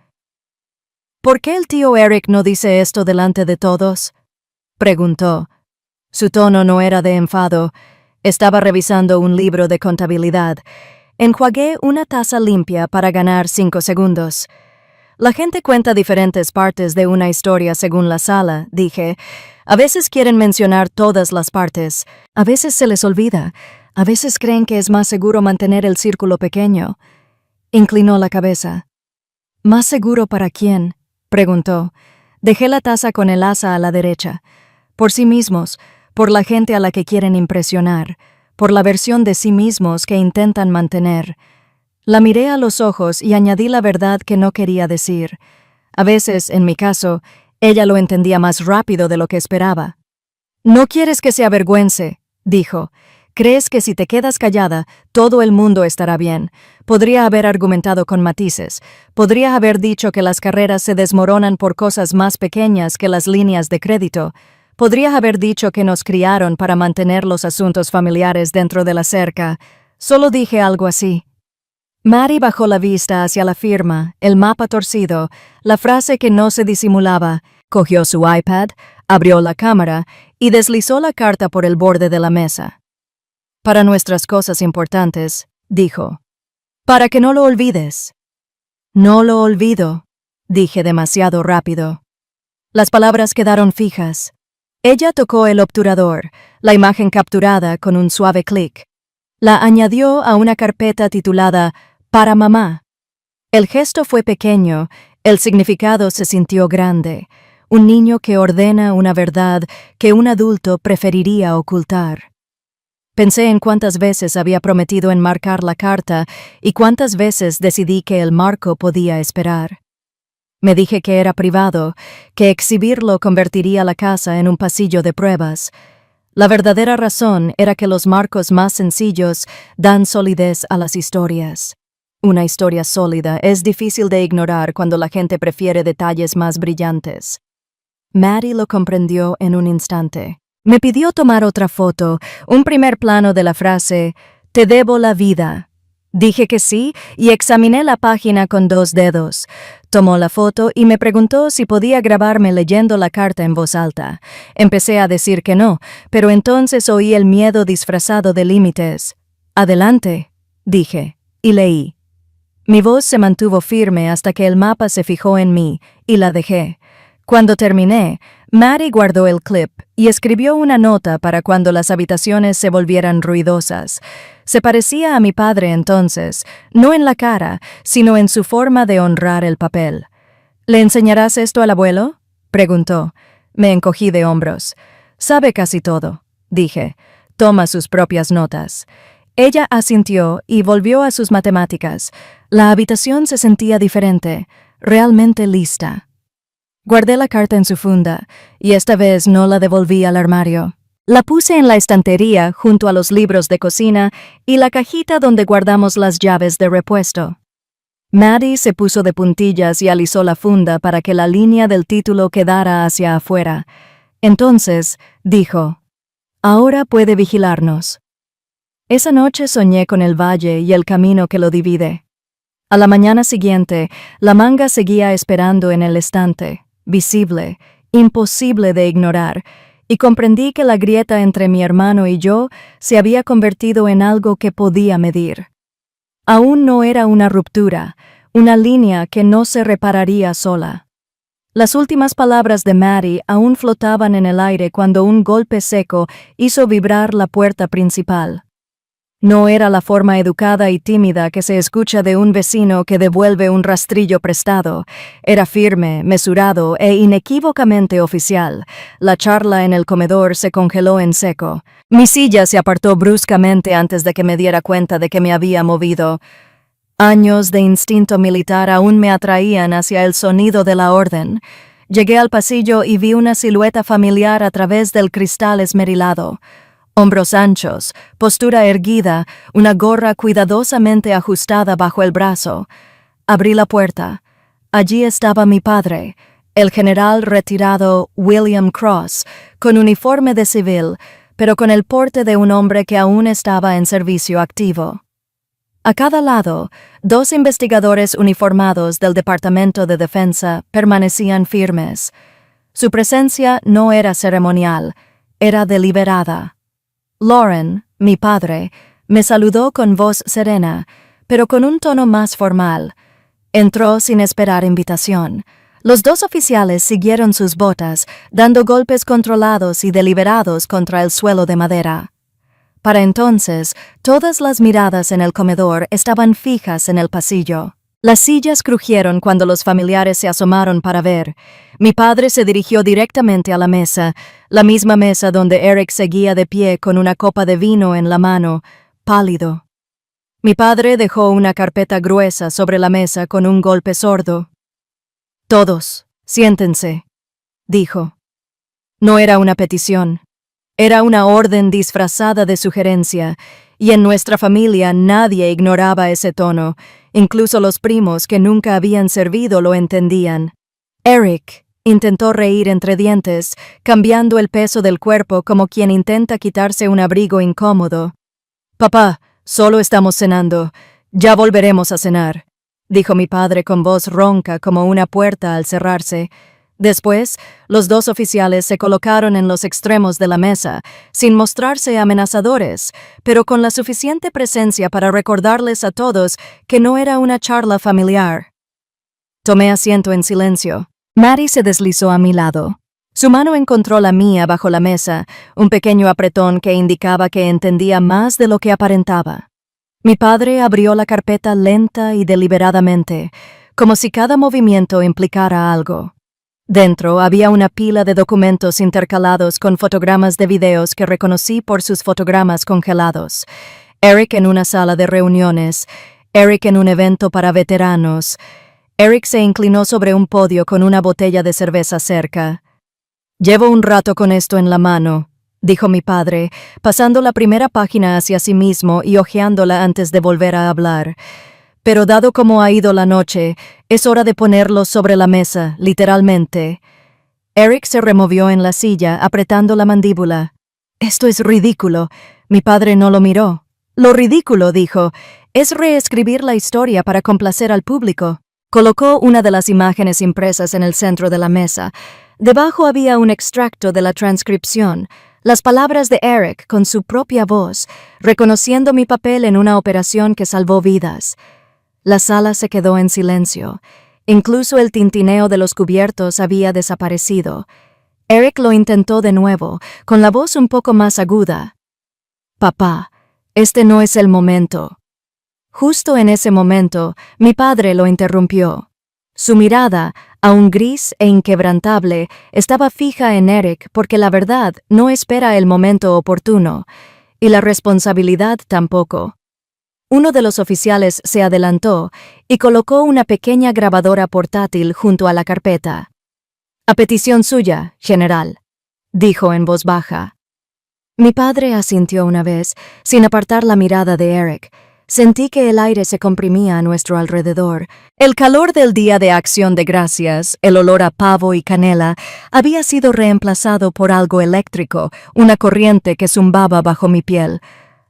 ¿Por qué el tío Eric no dice esto delante de todos?, preguntó. Su tono no era de enfado. Estaba revisando un libro de contabilidad. Enjuagué una taza limpia para ganar 5 segundos. La gente cuenta diferentes partes de una historia según la sala, dije. A veces quieren mencionar todas las partes. A veces se les olvida. A veces creen que es más seguro mantener el círculo pequeño. Inclinó la cabeza. ¿Más seguro para quién?, preguntó. Dejé la taza con el asa a la derecha. Por sí mismos, por la gente a la que quieren impresionar, por la versión de sí mismos que intentan mantener. La miré a los ojos y añadí la verdad que no quería decir. A veces, en mi caso, ella lo entendía más rápido de lo que esperaba. «No quieres que se avergüence», dijo. «Crees que si te quedas callada, todo el mundo estará bien». Podría haber argumentado con matices. Podría haber dicho que las carreras se desmoronan por cosas más pequeñas que las líneas de crédito. Podría haber dicho que nos criaron para mantener los asuntos familiares dentro de la cerca. Solo dije algo así. Maddie bajó la vista hacia la firma, el mapa torcido, la frase que no se disimulaba. Cogió su iPad, abrió la cámara y deslizó la carta por el borde de la mesa. «Para nuestras cosas importantes», dijo. «Para que no lo olvides». «No lo olvido», dije demasiado rápido. Las palabras quedaron fijas. Ella tocó el obturador, la imagen capturada con un suave clic. La añadió a una carpeta titulada «Para mamá». El gesto fue pequeño, el significado se sintió grande. Un niño que ordena una verdad que un adulto preferiría ocultar. Pensé en cuántas veces había prometido enmarcar la carta y cuántas veces decidí que el marco podía esperar. Me dije que era privado, que exhibirlo convertiría la casa en un pasillo de pruebas. La verdadera razón era que los marcos más sencillos dan solidez a las historias. Una historia sólida es difícil de ignorar cuando la gente prefiere detalles más brillantes. Maddie lo comprendió en un instante. Me pidió tomar otra foto, un primer plano de la frase «Te debo la vida». Dije que sí y examiné la página con 2 dedos. Tomó la foto y me preguntó si podía grabarme leyendo la carta en voz alta. Empecé a decir que no, pero entonces oí el miedo disfrazado de límites. «Adelante», dije, y leí. Mi voz se mantuvo firme hasta que el mapa se fijó en mí, y la dejé. Cuando terminé, Maddie guardó el clip y escribió una nota para cuando las habitaciones se volvieran ruidosas. Se parecía a mi padre entonces, no en la cara, sino en su forma de honrar el papel. «¿Le enseñarás esto al abuelo?», preguntó. Me encogí de hombros. «Sabe casi todo», dije. «Toma sus propias notas». Ella asintió y volvió a sus matemáticas. La habitación se sentía diferente, realmente lista. Guardé la carta en su funda, y esta vez no la devolví al armario. La puse en la estantería junto a los libros de cocina y la cajita donde guardamos las llaves de repuesto. Maddie se puso de puntillas y alisó la funda para que la línea del título quedara hacia afuera. Entonces, dijo, «Ahora puede vigilarnos». Esa noche soñé con el valle y el camino que lo divide. A la mañana siguiente, la manga seguía esperando en el estante, visible, imposible de ignorar, y comprendí que la grieta entre mi hermano y yo se había convertido en algo que podía medir. Aún no era una ruptura, una línea que no se repararía sola. Las últimas palabras de Maddie aún flotaban en el aire cuando un golpe seco hizo vibrar la puerta principal. No era la forma educada y tímida que se escucha de un vecino que devuelve un rastrillo prestado. Era firme, mesurado e inequívocamente oficial. La charla en el comedor se congeló en seco. Mi silla se apartó bruscamente antes de que me diera cuenta de que me había movido. Años de instinto militar aún me atraían hacia el sonido de la orden. Llegué al pasillo y vi una silueta familiar a través del cristal esmerilado. Hombros anchos, postura erguida, una gorra cuidadosamente ajustada bajo el brazo. Abrí la puerta. Allí estaba mi padre, el general retirado William Cross, con uniforme de civil, pero con el porte de un hombre que aún estaba en servicio activo. A cada lado, 2 investigadores uniformados del Departamento de Defensa permanecían firmes. Su presencia no era ceremonial, era deliberada. Lauren, mi padre, me saludó con voz serena, pero con un tono más formal. Entró sin esperar invitación. Los 2 oficiales siguieron sus botas, dando golpes controlados y deliberados contra el suelo de madera. Para entonces, todas las miradas en el comedor estaban fijas en el pasillo. Las sillas crujieron cuando los familiares se asomaron para ver. Mi padre se dirigió directamente a la misma mesa donde Eric seguía de pie con una copa de vino en la mano, pálido. Mi padre dejó una carpeta gruesa sobre la mesa con un golpe sordo. «Todos, siéntense», dijo. No era una petición. Era una orden disfrazada de sugerencia, y en nuestra familia nadie ignoraba ese tono, incluso los primos que nunca habían servido lo entendían. Eric intentó reír entre dientes, cambiando el peso del cuerpo como quien intenta quitarse un abrigo incómodo. «Papá, solo estamos cenando. Ya volveremos a cenar», dijo mi padre con voz ronca como una puerta al cerrarse. Después, los 2 oficiales se colocaron en los extremos de la mesa, sin mostrarse amenazadores, pero con la suficiente presencia para recordarles a todos que no era una charla familiar. Tomé asiento en silencio. Maddie se deslizó a mi lado. Su mano encontró la mía bajo la mesa, un pequeño apretón que indicaba que entendía más de lo que aparentaba. Mi padre abrió la carpeta lenta y deliberadamente, como si cada movimiento implicara algo. Dentro había una pila de documentos intercalados con fotogramas de videos que reconocí por sus fotogramas congelados. Eric en una sala de reuniones, Eric en un evento para veteranos. Eric se inclinó sobre un podio con una botella de cerveza cerca. «Llevo un rato con esto en la mano», dijo mi padre, pasando la primera página hacia sí mismo y hojeándola antes de volver a hablar. «Pero dado cómo ha ido la noche, es hora de ponerlos sobre la mesa, literalmente». Eric se removió en la silla, apretando la mandíbula. «Esto es ridículo». Mi padre no lo miró. «Lo ridículo», dijo, «es reescribir la historia para complacer al público». Colocó una de las imágenes impresas en el centro de la mesa. Debajo había un extracto de la transcripción, las palabras de Eric con su propia voz, reconociendo mi papel en una operación que salvó vidas. La sala se quedó en silencio. Incluso el tintineo de los cubiertos había desaparecido. Eric lo intentó de nuevo, con la voz un poco más aguda. «Papá, este no es el momento». Justo en ese momento, mi padre lo interrumpió. Su mirada, aún gris e inquebrantable, estaba fija en Eric porque la verdad no espera el momento oportuno, y la responsabilidad tampoco. Uno de los oficiales se adelantó y colocó una pequeña grabadora portátil junto a la carpeta. «A petición suya, general», dijo en voz baja. Mi padre asintió una vez, sin apartar la mirada de Eric. Sentí que el aire se comprimía a nuestro alrededor. El calor del Día de Acción de Gracias, el olor a pavo y canela, había sido reemplazado por algo eléctrico, una corriente que zumbaba bajo mi piel.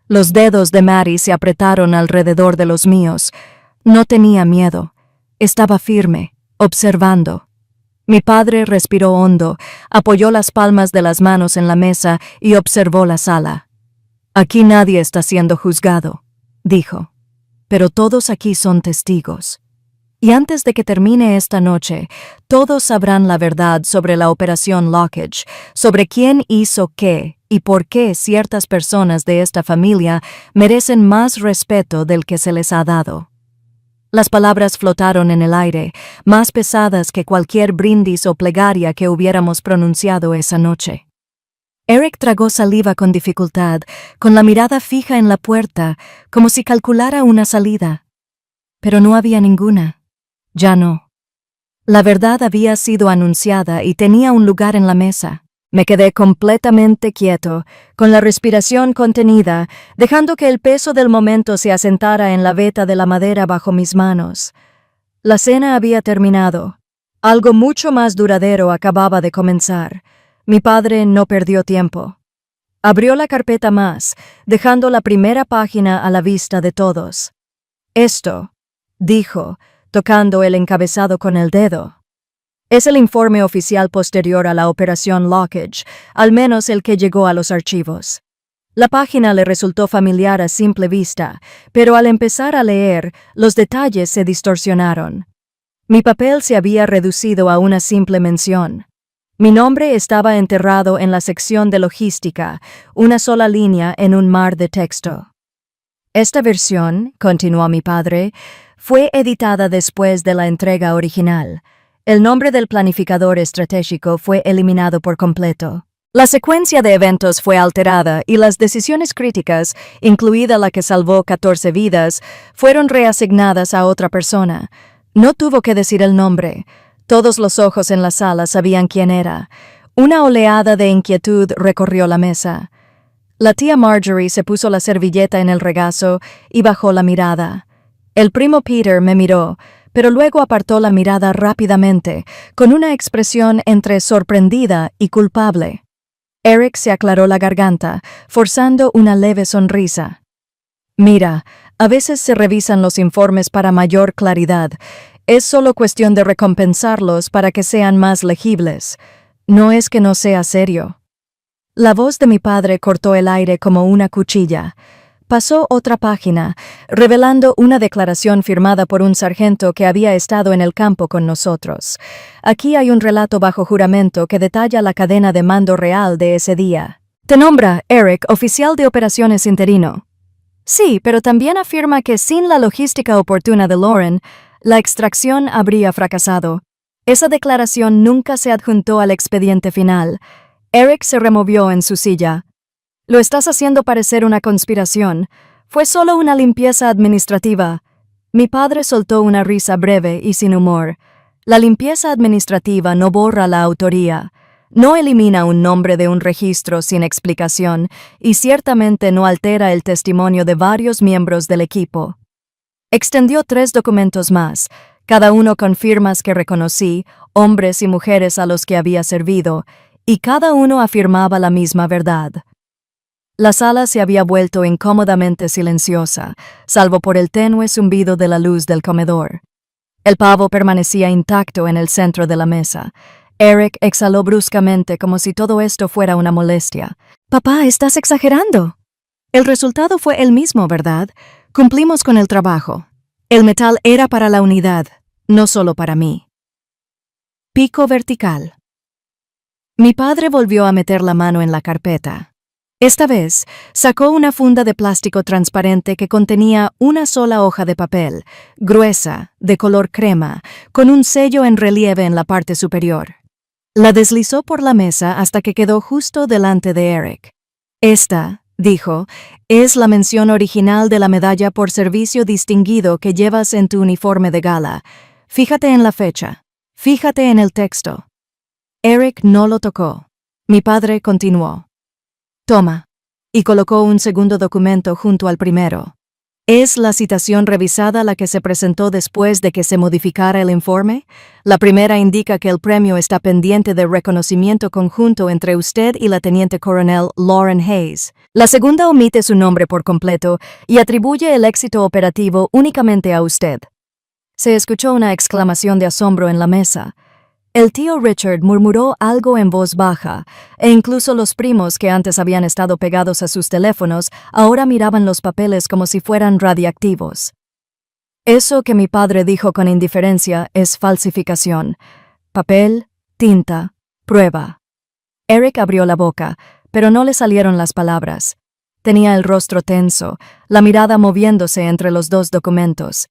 Los dedos de Maddie se apretaron alrededor de los míos. No tenía miedo. Estaba firme, observando. Mi padre respiró hondo, apoyó las palmas de las manos en la mesa y observó la sala. «Aquí nadie está siendo juzgado», dijo, «pero todos aquí son testigos. Y antes de que termine esta noche, todos sabrán la verdad sobre la operación Lockage, sobre quién hizo qué y por qué ciertas personas de esta familia merecen más respeto del que se les ha dado». Las palabras flotaron en el aire, más pesadas que cualquier brindis o plegaria que hubiéramos pronunciado esa noche. Eric tragó saliva con dificultad, con la mirada fija en la puerta, como si calculara una salida. Pero no había ninguna. Ya no. La verdad había sido anunciada y tenía un lugar en la mesa. Me quedé completamente quieto, con la respiración contenida, dejando que el peso del momento se asentara en la veta de la madera bajo mis manos. La cena había terminado. Algo mucho más duradero acababa de comenzar. Mi padre no perdió tiempo. Abrió la carpeta más, dejando la primera página a la vista de todos. Esto, dijo, tocando el encabezado con el dedo. Es el informe oficial posterior a la operación Lockage, al menos el que llegó a los archivos. La página le resultó familiar a simple vista, pero al empezar a leer, los detalles se distorsionaron. Mi papel se había reducido a una simple mención. Mi nombre estaba enterrado en la sección de logística, una sola línea en un mar de texto. Esta versión, continuó mi padre, fue editada después de la entrega original. El nombre del planificador estratégico fue eliminado por completo. La secuencia de eventos fue alterada y las decisiones críticas, incluida la que salvó 14 vidas, fueron reasignadas a otra persona. No tuvo que decir el nombre. Todos los ojos en la sala sabían quién era. Una oleada de inquietud recorrió la mesa. La tía Marjorie se puso la servilleta en el regazo y bajó la mirada. El primo Peter me miró, pero luego apartó la mirada rápidamente, con una expresión entre sorprendida y culpable. Eric se aclaró la garganta, forzando una leve sonrisa. Mira, a veces se revisan los informes para mayor claridad. Es solo cuestión de recompensarlos para que sean más legibles. No es que no sea serio. La voz de mi padre cortó el aire como una cuchilla. Pasó otra página, revelando una declaración firmada por un sargento que había estado en el campo con nosotros. Aquí hay un relato bajo juramento que detalla la cadena de mando real de ese día. Te nombra, Eric, oficial de operaciones interino. Sí, pero también afirma que sin la logística oportuna de Lauren, la extracción habría fracasado. Esa declaración nunca se adjuntó al expediente final. Eric se removió en su silla. Lo estás haciendo parecer una conspiración. Fue solo una limpieza administrativa. Mi padre soltó una risa breve y sin humor. La limpieza administrativa no borra la autoría. No elimina un nombre de un registro sin explicación y ciertamente no altera el testimonio de varios miembros del equipo. Extendió 3 documentos más, cada uno con firmas que reconocí, hombres y mujeres a los que había servido, y cada uno afirmaba la misma verdad. La sala se había vuelto incómodamente silenciosa, salvo por el tenue zumbido de la luz del comedor. El pavo permanecía intacto en el centro de la mesa. Eric exhaló bruscamente como si todo esto fuera una molestia. «Papá, estás exagerando». El resultado fue el mismo, ¿verdad? Cumplimos con el trabajo. El metal era para la unidad, no solo para mí. Pico vertical. Mi padre volvió a meter la mano en la carpeta. Esta vez, sacó una funda de plástico transparente que contenía una sola hoja de papel, gruesa, de color crema, con un sello en relieve en la parte superior. La deslizó por la mesa hasta que quedó justo delante de Eric. Esta, dijo, es la mención original de la medalla por servicio distinguido que llevas en tu uniforme de gala. Fíjate en la fecha. Fíjate en el texto. Eric no lo tocó. Mi padre continuó. Toma, y colocó un segundo documento junto al primero. ¿Es la citación revisada la que se presentó después de que se modificara el informe? La primera indica que el premio está pendiente de reconocimiento conjunto entre usted y la teniente coronel Lauren Hayes. La segunda omite su nombre por completo y atribuye el éxito operativo únicamente a usted. Se escuchó una exclamación de asombro en la mesa. El tío Richard murmuró algo en voz baja, e incluso los primos que antes habían estado pegados a sus teléfonos ahora miraban los papeles como si fueran radiactivos. Eso que mi padre dijo con indiferencia es falsificación. Papel, tinta, prueba. Eric abrió la boca, pero no le salieron las palabras. Tenía el rostro tenso, la mirada moviéndose entre los 2 documentos.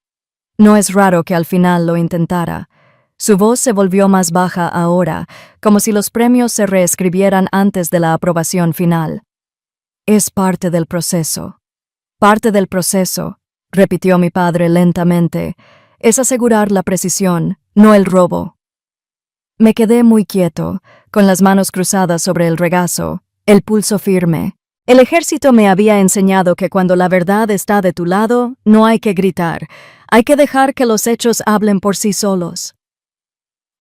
No es raro que al final lo intentara. Su voz se volvió más baja ahora, como si los premios se reescribieran antes de la aprobación final. Es parte del proceso. Parte del proceso, repitió mi padre lentamente, es asegurar la precisión, no el robo. Me quedé muy quieto, con las manos cruzadas sobre el regazo, el pulso firme. El ejército me había enseñado que cuando la verdad está de tu lado, no hay que gritar, hay que dejar que los hechos hablen por sí solos.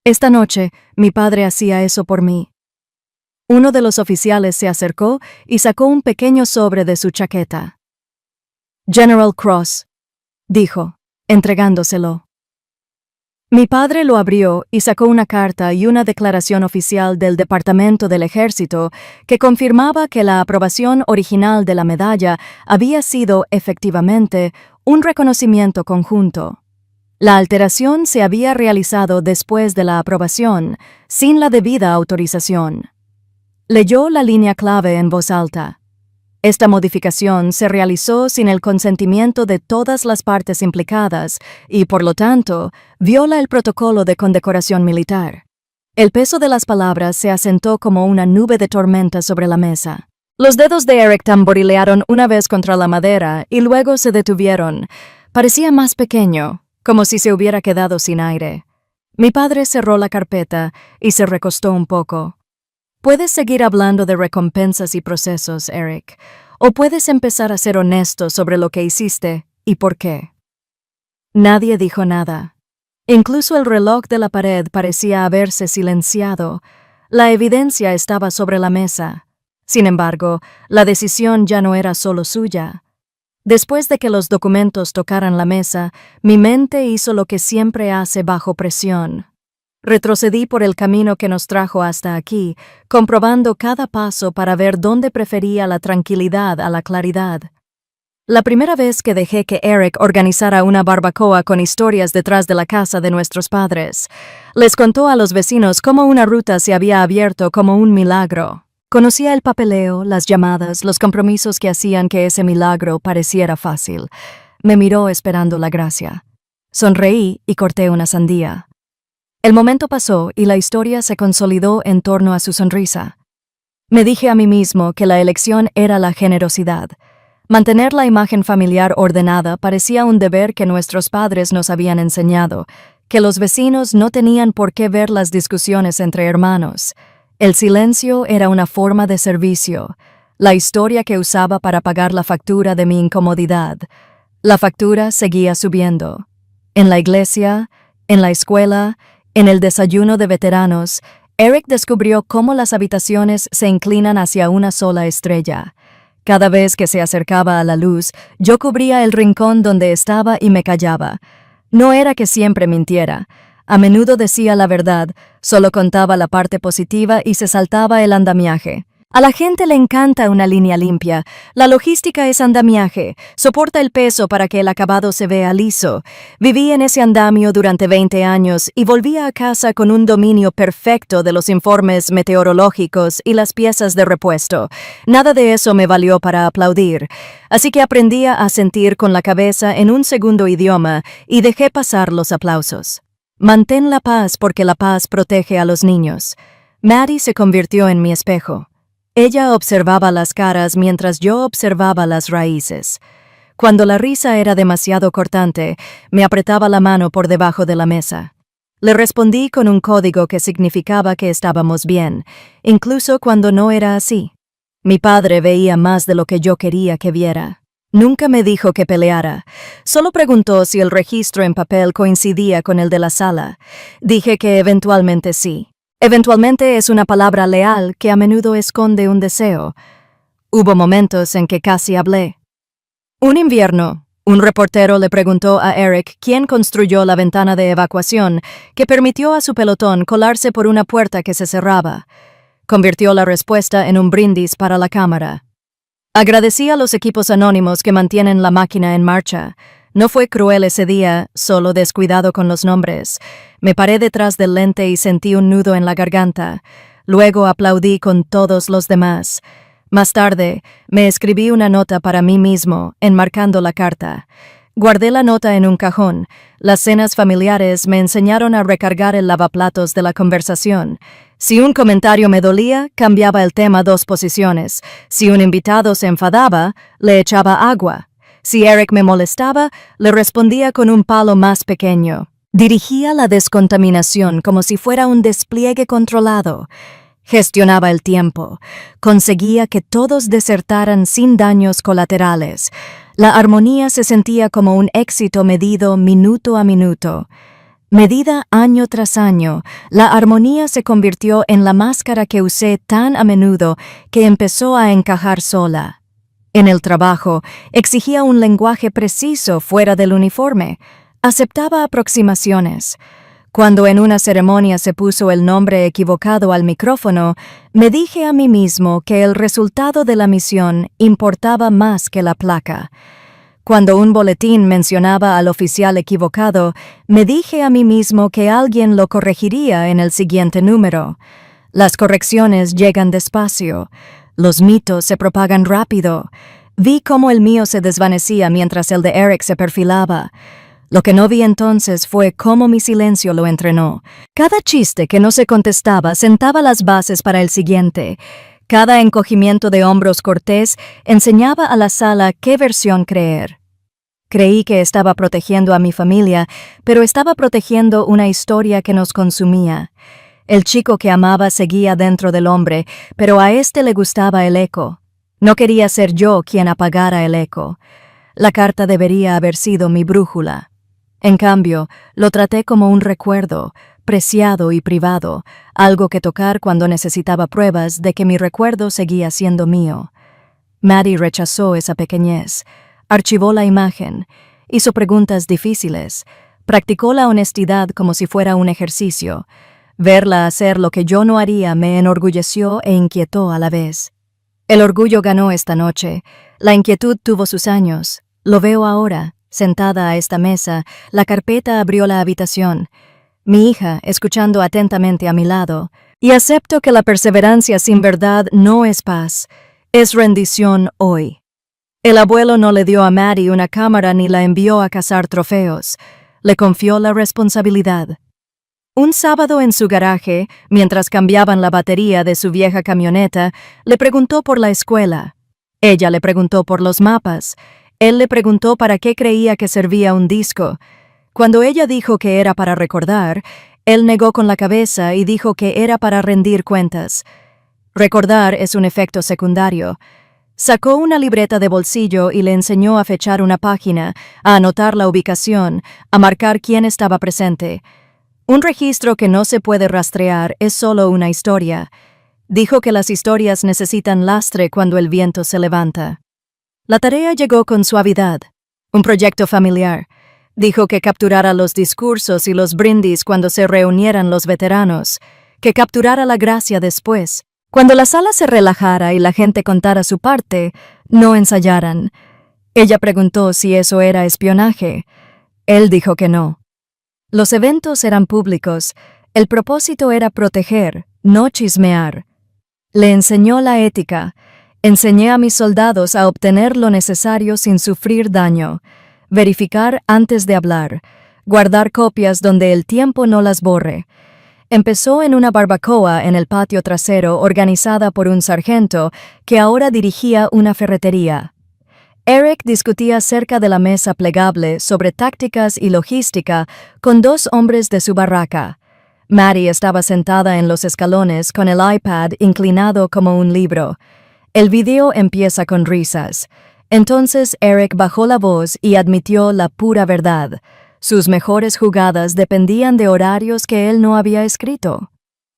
Esta noche, mi padre hacía eso por mí. Uno de los oficiales se acercó y sacó un pequeño sobre de su chaqueta. General Cross. dijo, entregándoselo. Mi padre lo abrió y sacó una carta y una declaración oficial del Departamento del Ejército que confirmaba que la aprobación original de la medalla había sido, efectivamente, un reconocimiento conjunto. La alteración se había realizado después de la aprobación, sin la debida autorización. Leyó la línea clave en voz alta. Esta modificación se realizó sin el consentimiento de todas las partes implicadas y, por lo tanto, viola el protocolo de condecoración militar. El peso de las palabras se asentó como una nube de tormenta sobre la mesa. Los dedos de Eric tamborilearon una vez contra la madera y luego se detuvieron. Parecía más pequeño, como si se hubiera quedado sin aire. Mi padre cerró la carpeta y se recostó un poco. Puedes seguir hablando de recompensas y procesos, Eric, o puedes empezar a ser honesto sobre lo que hiciste y por qué. Nadie dijo nada. Incluso el reloj de la pared parecía haberse silenciado. La evidencia estaba sobre la mesa. Sin embargo, la decisión ya no era solo suya. Después de que los documentos tocaran la mesa, mi mente hizo lo que siempre hace bajo presión. Retrocedí por el camino que nos trajo hasta aquí, comprobando cada paso para ver dónde prefería la tranquilidad a la claridad. La primera vez que dejé que Eric organizara una barbacoa con historias detrás de la casa de nuestros padres, les contó a los vecinos cómo una ruta se había abierto como un milagro. Conocía el papeleo, las llamadas, los compromisos que hacían que ese milagro pareciera fácil. Me miró esperando la gracia. Sonreí y corté una sandía. El momento pasó y la historia se consolidó en torno a su sonrisa. Me dije a mí mismo que la elección era la generosidad. Mantener la imagen familiar ordenada parecía un deber que nuestros padres nos habían enseñado, que los vecinos no tenían por qué ver las discusiones entre hermanos. El silencio era una forma de servicio, la historia que usaba para pagar la factura de mi incomodidad. La factura seguía subiendo. En la iglesia, en la escuela, en el desayuno de veteranos, Eric descubrió cómo las habitaciones se inclinan hacia una sola estrella. Cada vez que se acercaba a la luz, yo cubría el rincón donde estaba y me callaba. No era que siempre mintiera. A menudo decía la verdad, solo contaba la parte positiva y se saltaba el andamiaje. A la gente le encanta una línea limpia. La logística es andamiaje. Soporta el peso para que el acabado se vea liso. Viví en ese andamio durante 20 años y volvía a casa con un dominio perfecto de los informes meteorológicos y las piezas de repuesto. Nada de eso me valió para aplaudir. Así que aprendía a sentir con la cabeza en un segundo idioma y dejé pasar los aplausos. Mantén la paz porque la paz protege a los niños. Maddie se convirtió en mi espejo. Ella observaba las caras mientras yo observaba las raíces. Cuando la risa era demasiado cortante, me apretaba la mano por debajo de la mesa. Le respondí con un código que significaba que estábamos bien, incluso cuando no era así. Mi padre veía más de lo que yo quería que viera. Nunca me dijo que peleara. Solo preguntó si el registro en papel coincidía con el de la sala. Dije que eventualmente sí. Eventualmente es una palabra leal que a menudo esconde un deseo. Hubo momentos en que casi hablé. Un invierno, un reportero le preguntó a Eric quién construyó la ventana de evacuación que permitió a su pelotón colarse por una puerta que se cerraba. Convirtió la respuesta en un brindis para la cámara. Agradecí a los equipos anónimos que mantienen la máquina en marcha. No fue cruel ese día, solo descuidado con los nombres. Me paré detrás del lente y sentí un nudo en la garganta. Luego aplaudí con todos los demás. Más tarde, me escribí una nota para mí mismo, enmarcando la carta. Guardé la nota en un cajón. Las cenas familiares me enseñaron a recargar el lavaplatos de la conversación. Si un comentario me dolía, cambiaba el tema 2 posiciones. Si un invitado se enfadaba, le echaba agua. Si Eric me molestaba, le respondía con un palo más pequeño. Dirigía la descontaminación como si fuera un despliegue controlado. Gestionaba el tiempo. Conseguía que todos desertaran sin daños colaterales. La armonía se sentía como un éxito medido minuto a minuto. Medida año tras año, la armonía se convirtió en la máscara que usé tan a menudo que empezó a encajar sola. En el trabajo, exigía un lenguaje preciso fuera del uniforme. Aceptaba aproximaciones. Cuando en una ceremonia se puso el nombre equivocado al micrófono, me dije a mí mismo que el resultado de la misión importaba más que la placa. Cuando un boletín mencionaba al oficial equivocado, me dije a mí mismo que alguien lo corregiría en el siguiente número. Las correcciones llegan despacio. Los mitos se propagan rápido. Vi cómo el mío se desvanecía mientras el de Eric se perfilaba. Lo que no vi entonces fue cómo mi silencio lo entrenó. Cada chiste que no se contestaba sentaba las bases para el siguiente. Cada encogimiento de hombros cortés enseñaba a la sala qué versión creer. Creí que estaba protegiendo a mi familia, pero estaba protegiendo una historia que nos consumía. El chico que amaba seguía dentro del hombre, pero a éste le gustaba el eco. No quería ser yo quien apagara el eco. La carta debería haber sido mi brújula. En cambio, lo traté como un recuerdo, preciado y privado, algo que tocar cuando necesitaba pruebas de que mi recuerdo seguía siendo mío. Maddie rechazó esa pequeñez, archivó la imagen, hizo preguntas difíciles, practicó la honestidad como si fuera un ejercicio. Verla hacer lo que yo no haría me enorgulleció e inquietó a la vez. El orgullo ganó esta noche, la inquietud tuvo sus años. Lo veo ahora, sentada a esta mesa, la carpeta abrió la habitación. Mi hija, escuchando atentamente a mi lado, y acepto que la perseverancia sin verdad no es paz, es rendición hoy. El abuelo no le dio a Maddie una cámara ni la envió a cazar trofeos, le confió la responsabilidad. Un sábado en su garaje, mientras cambiaban la batería de su vieja camioneta, le preguntó por la escuela. Ella le preguntó por los mapas. Él le preguntó para qué creía que servía un disco. Cuando ella dijo que era para recordar, él negó con la cabeza y dijo que era para rendir cuentas. Recordar es un efecto secundario. Sacó una libreta de bolsillo y le enseñó a fechar una página, a anotar la ubicación, a marcar quién estaba presente. Un registro que no se puede rastrear es solo una historia. Dijo que las historias necesitan lastre cuando el viento se levanta. La tarea llegó con suavidad. Un proyecto familiar. Dijo que capturara los discursos y los brindis cuando se reunieran los veteranos, que capturara la gracia después. Cuando la sala se relajara y la gente contara su parte, no ensayaran. Ella preguntó si eso era espionaje. Él dijo que no. Los eventos eran públicos. El propósito era proteger, no chismear. Le enseñó la ética. Enseñé a mis soldados a obtener lo necesario sin sufrir daño, verificar antes de hablar, guardar copias donde el tiempo no las borre. Empezó en una barbacoa en el patio trasero organizada por un sargento que ahora dirigía una ferretería. Eric discutía cerca de la mesa plegable sobre tácticas y logística con dos hombres de su barraca. Maddie estaba sentada en los escalones con el iPad inclinado como un libro. El video empieza con risas. Entonces Eric bajó la voz y admitió la pura verdad. Sus mejores jugadas dependían de horarios que él no había escrito.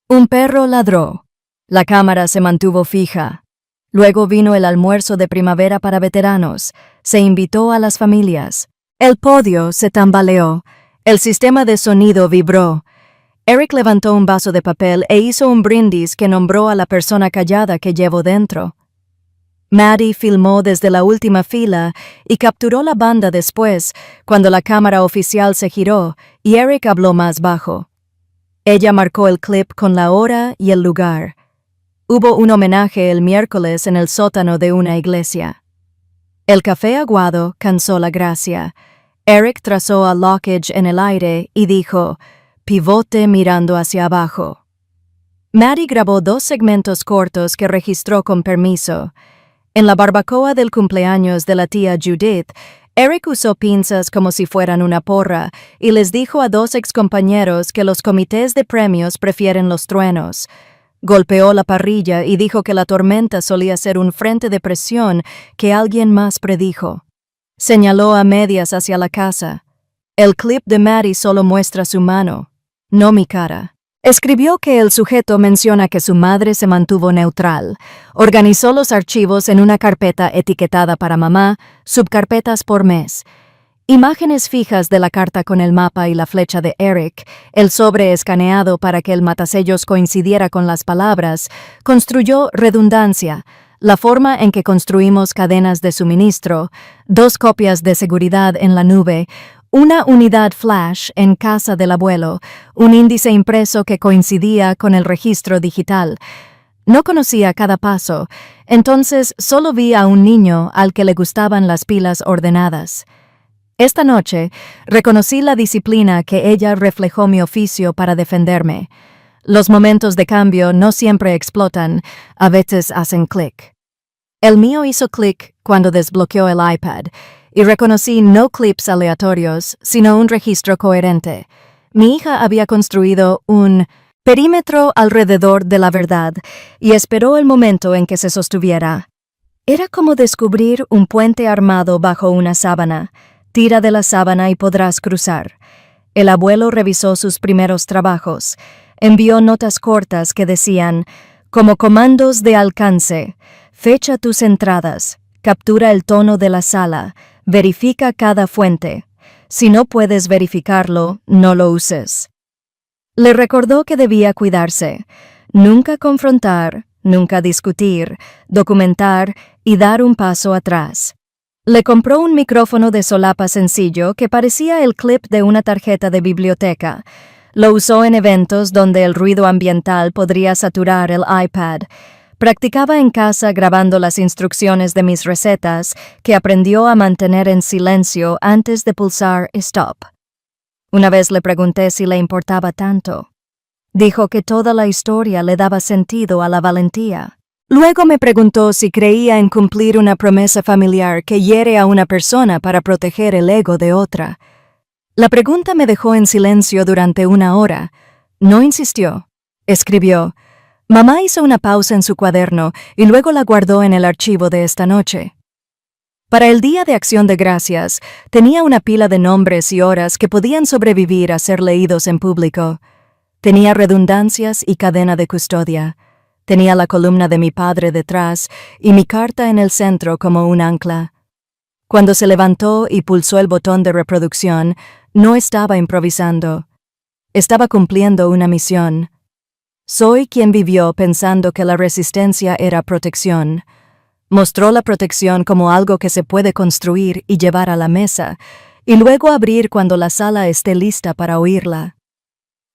Un perro ladró. La cámara se mantuvo fija. Luego vino el almuerzo de primavera para veteranos. Se invitó a las familias. El podio se tambaleó. El sistema de sonido vibró. Eric levantó un vaso de papel e hizo un brindis que nombró a la persona callada que llevó dentro. Maddie filmó desde la última fila y capturó la banda después, cuando la cámara oficial se giró y Eric habló más bajo. Ella marcó el clip con la hora y el lugar. Hubo un homenaje el miércoles en el sótano de una iglesia. El café aguado cansó la gracia. Eric trazó a Lockridge en el aire y dijo, pivote mirando hacia abajo. Maddie grabó 2 segmentos cortos que registró con permiso. En la barbacoa del cumpleaños de la tía Judith, Eric usó pinzas como si fueran una porra y les dijo a 2 excompañeros que los comités de premios prefieren los truenos. Golpeó la parrilla y dijo que la tormenta solía ser un frente de presión que alguien más predijo. Señaló a medias hacia la casa. El clip de Maddie solo muestra su mano, no mi cara. Escribió que el sujeto menciona que su madre se mantuvo neutral. Organizó los archivos en una carpeta etiquetada para mamá, subcarpetas por mes. Imágenes fijas de la carta con el mapa y la flecha de Eric, el sobre escaneado para que el matasellos coincidiera con las palabras, construyó redundancia, la forma en que construimos cadenas de suministro, 2 copias de seguridad en la nube, una unidad flash en casa del abuelo, un índice impreso que coincidía con el registro digital. No conocía cada paso, entonces solo vi a un niño al que le gustaban las pilas ordenadas. Esta noche reconocí la disciplina que ella reflejó mi oficio para defenderme. Los momentos de cambio no siempre explotan, a veces hacen clic. El mío hizo clic cuando desbloqueó el iPad, y reconocí no clips aleatorios, sino un registro coherente. Mi hija había construido un perímetro alrededor de la verdad y esperó el momento en que se sostuviera. Era como descubrir un puente armado bajo una sábana. Tira de la sábana y podrás cruzar. El abuelo revisó sus primeros trabajos. Envió notas cortas que decían, como comandos de alcance, fecha tus entradas, captura el tono de la sala, verifica cada fuente. Si no puedes verificarlo, no lo uses. Le recordó que debía cuidarse, nunca confrontar, nunca discutir, documentar y dar un paso atrás. Le compró un micrófono de solapa sencillo que parecía el clip de una tarjeta de biblioteca. Lo usó en eventos donde el ruido ambiental podría saturar el iPad. Practicaba en casa grabando las instrucciones de mis recetas, que aprendió a mantener en silencio antes de pulsar stop. Una vez le pregunté si le importaba tanto. Dijo que toda la historia le daba sentido a la valentía. Luego me preguntó si creía en cumplir una promesa familiar que hiere a una persona para proteger el ego de otra. La pregunta me dejó en silencio durante 1 hora. No insistió. Escribió. Mamá hizo una pausa en su cuaderno y luego la guardó en el archivo de esta noche. Para el Día de Acción de Gracias, tenía una pila de nombres y horas que podían sobrevivir a ser leídos en público. Tenía redundancias y cadena de custodia. Tenía la columna de mi padre detrás y mi carta en el centro como un ancla. Cuando se levantó y pulsó el botón de reproducción, no estaba improvisando. Estaba cumpliendo una misión. Soy quien vivió pensando que la resistencia era protección. Mostró la protección como algo que se puede construir y llevar a la mesa, y luego abrir cuando la sala esté lista para oírla.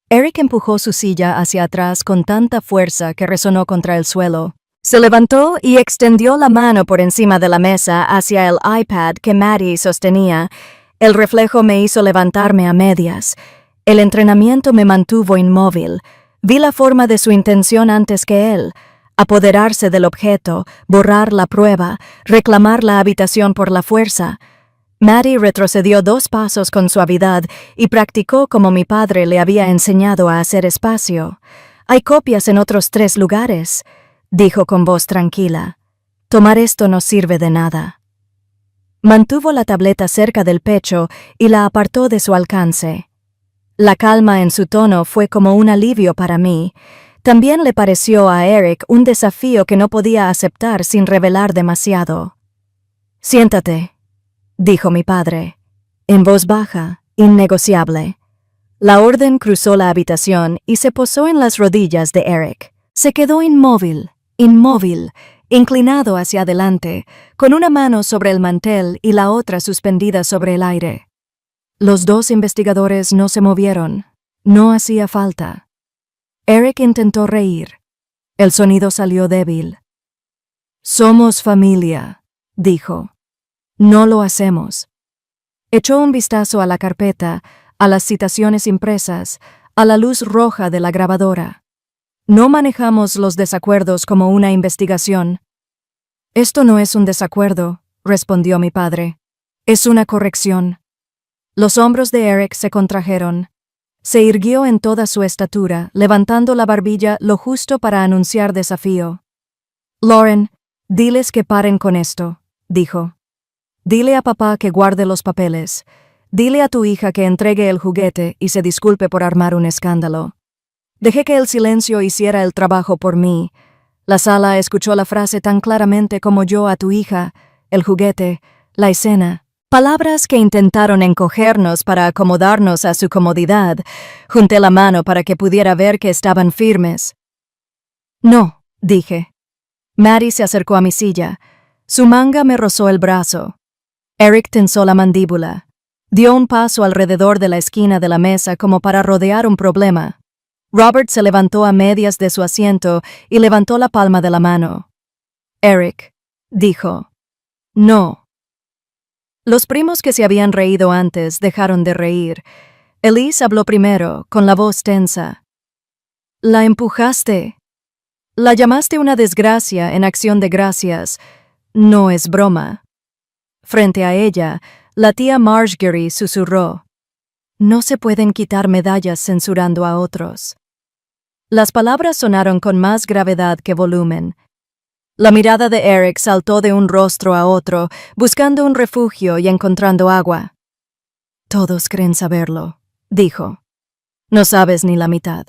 Eric empujó su silla hacia atrás con tanta fuerza que resonó contra el suelo. Se levantó y extendió la mano por encima de la mesa hacia el iPad que Maddie sostenía. El reflejo me hizo levantarme a medias. El entrenamiento me mantuvo inmóvil. Vi la forma de su intención antes que él. Apoderarse del objeto, borrar la prueba, reclamar la habitación por la fuerza. Maddie retrocedió 2 pasos con suavidad y practicó como mi padre le había enseñado a hacer espacio. Hay copias en otros 3 lugares, dijo con voz tranquila. Tomar esto no sirve de nada. Mantuvo la tableta cerca del pecho y la apartó de su alcance. La calma en su tono fue como un alivio para mí. También le pareció a Eric un desafío que no podía aceptar sin revelar demasiado. Siéntate, dijo mi padre, en voz baja, innegociable. La orden cruzó la habitación y se posó en las rodillas de Eric. Se quedó inmóvil, inclinado hacia adelante, con una mano sobre el mantel y la otra suspendida sobre el aire. Los 2 investigadores no se movieron. No hacía falta. Eric intentó reír. El sonido salió débil. Somos familia, dijo. No lo hacemos. Echó un vistazo a la carpeta, a las citaciones impresas, a la luz roja de la grabadora. No manejamos los desacuerdos como una investigación. Esto no es un desacuerdo, respondió mi padre. Es una corrección. Los hombros de Eric se contrajeron. Se irguió en toda su estatura, levantando la barbilla lo justo para anunciar desafío. Lauren, diles que paren con esto, dijo. Dile a papá que guarde los papeles. Dile a tu hija que entregue el juguete y se disculpe por armar un escándalo. Dejé que el silencio hiciera el trabajo por mí. La sala escuchó la frase tan claramente como yo a tu hija, el juguete, la escena. Palabras que intentaron encogernos para acomodarnos a su comodidad. Junté la mano para que pudiera ver que estaban firmes. No, dije. Maddie se acercó a mi silla. Su manga me rozó el brazo. Eric tensó la mandíbula. Dio un paso alrededor de la esquina de la mesa como para rodear un problema. Robert se levantó a medias de su asiento y levantó la palma de la mano. Eric, dijo. No. Los primos que se habían reído antes dejaron de reír. Elise habló primero, con la voz tensa. La empujaste. La llamaste una desgracia en acción de gracias. No es broma. Frente a ella, la tía Marjorie susurró. No se pueden quitar medallas censurando a otros. Las palabras sonaron con más gravedad que volumen. La mirada de Eric saltó de un rostro a otro, buscando un refugio y encontrando agua. Todos creen saberlo, dijo. No sabes ni la mitad.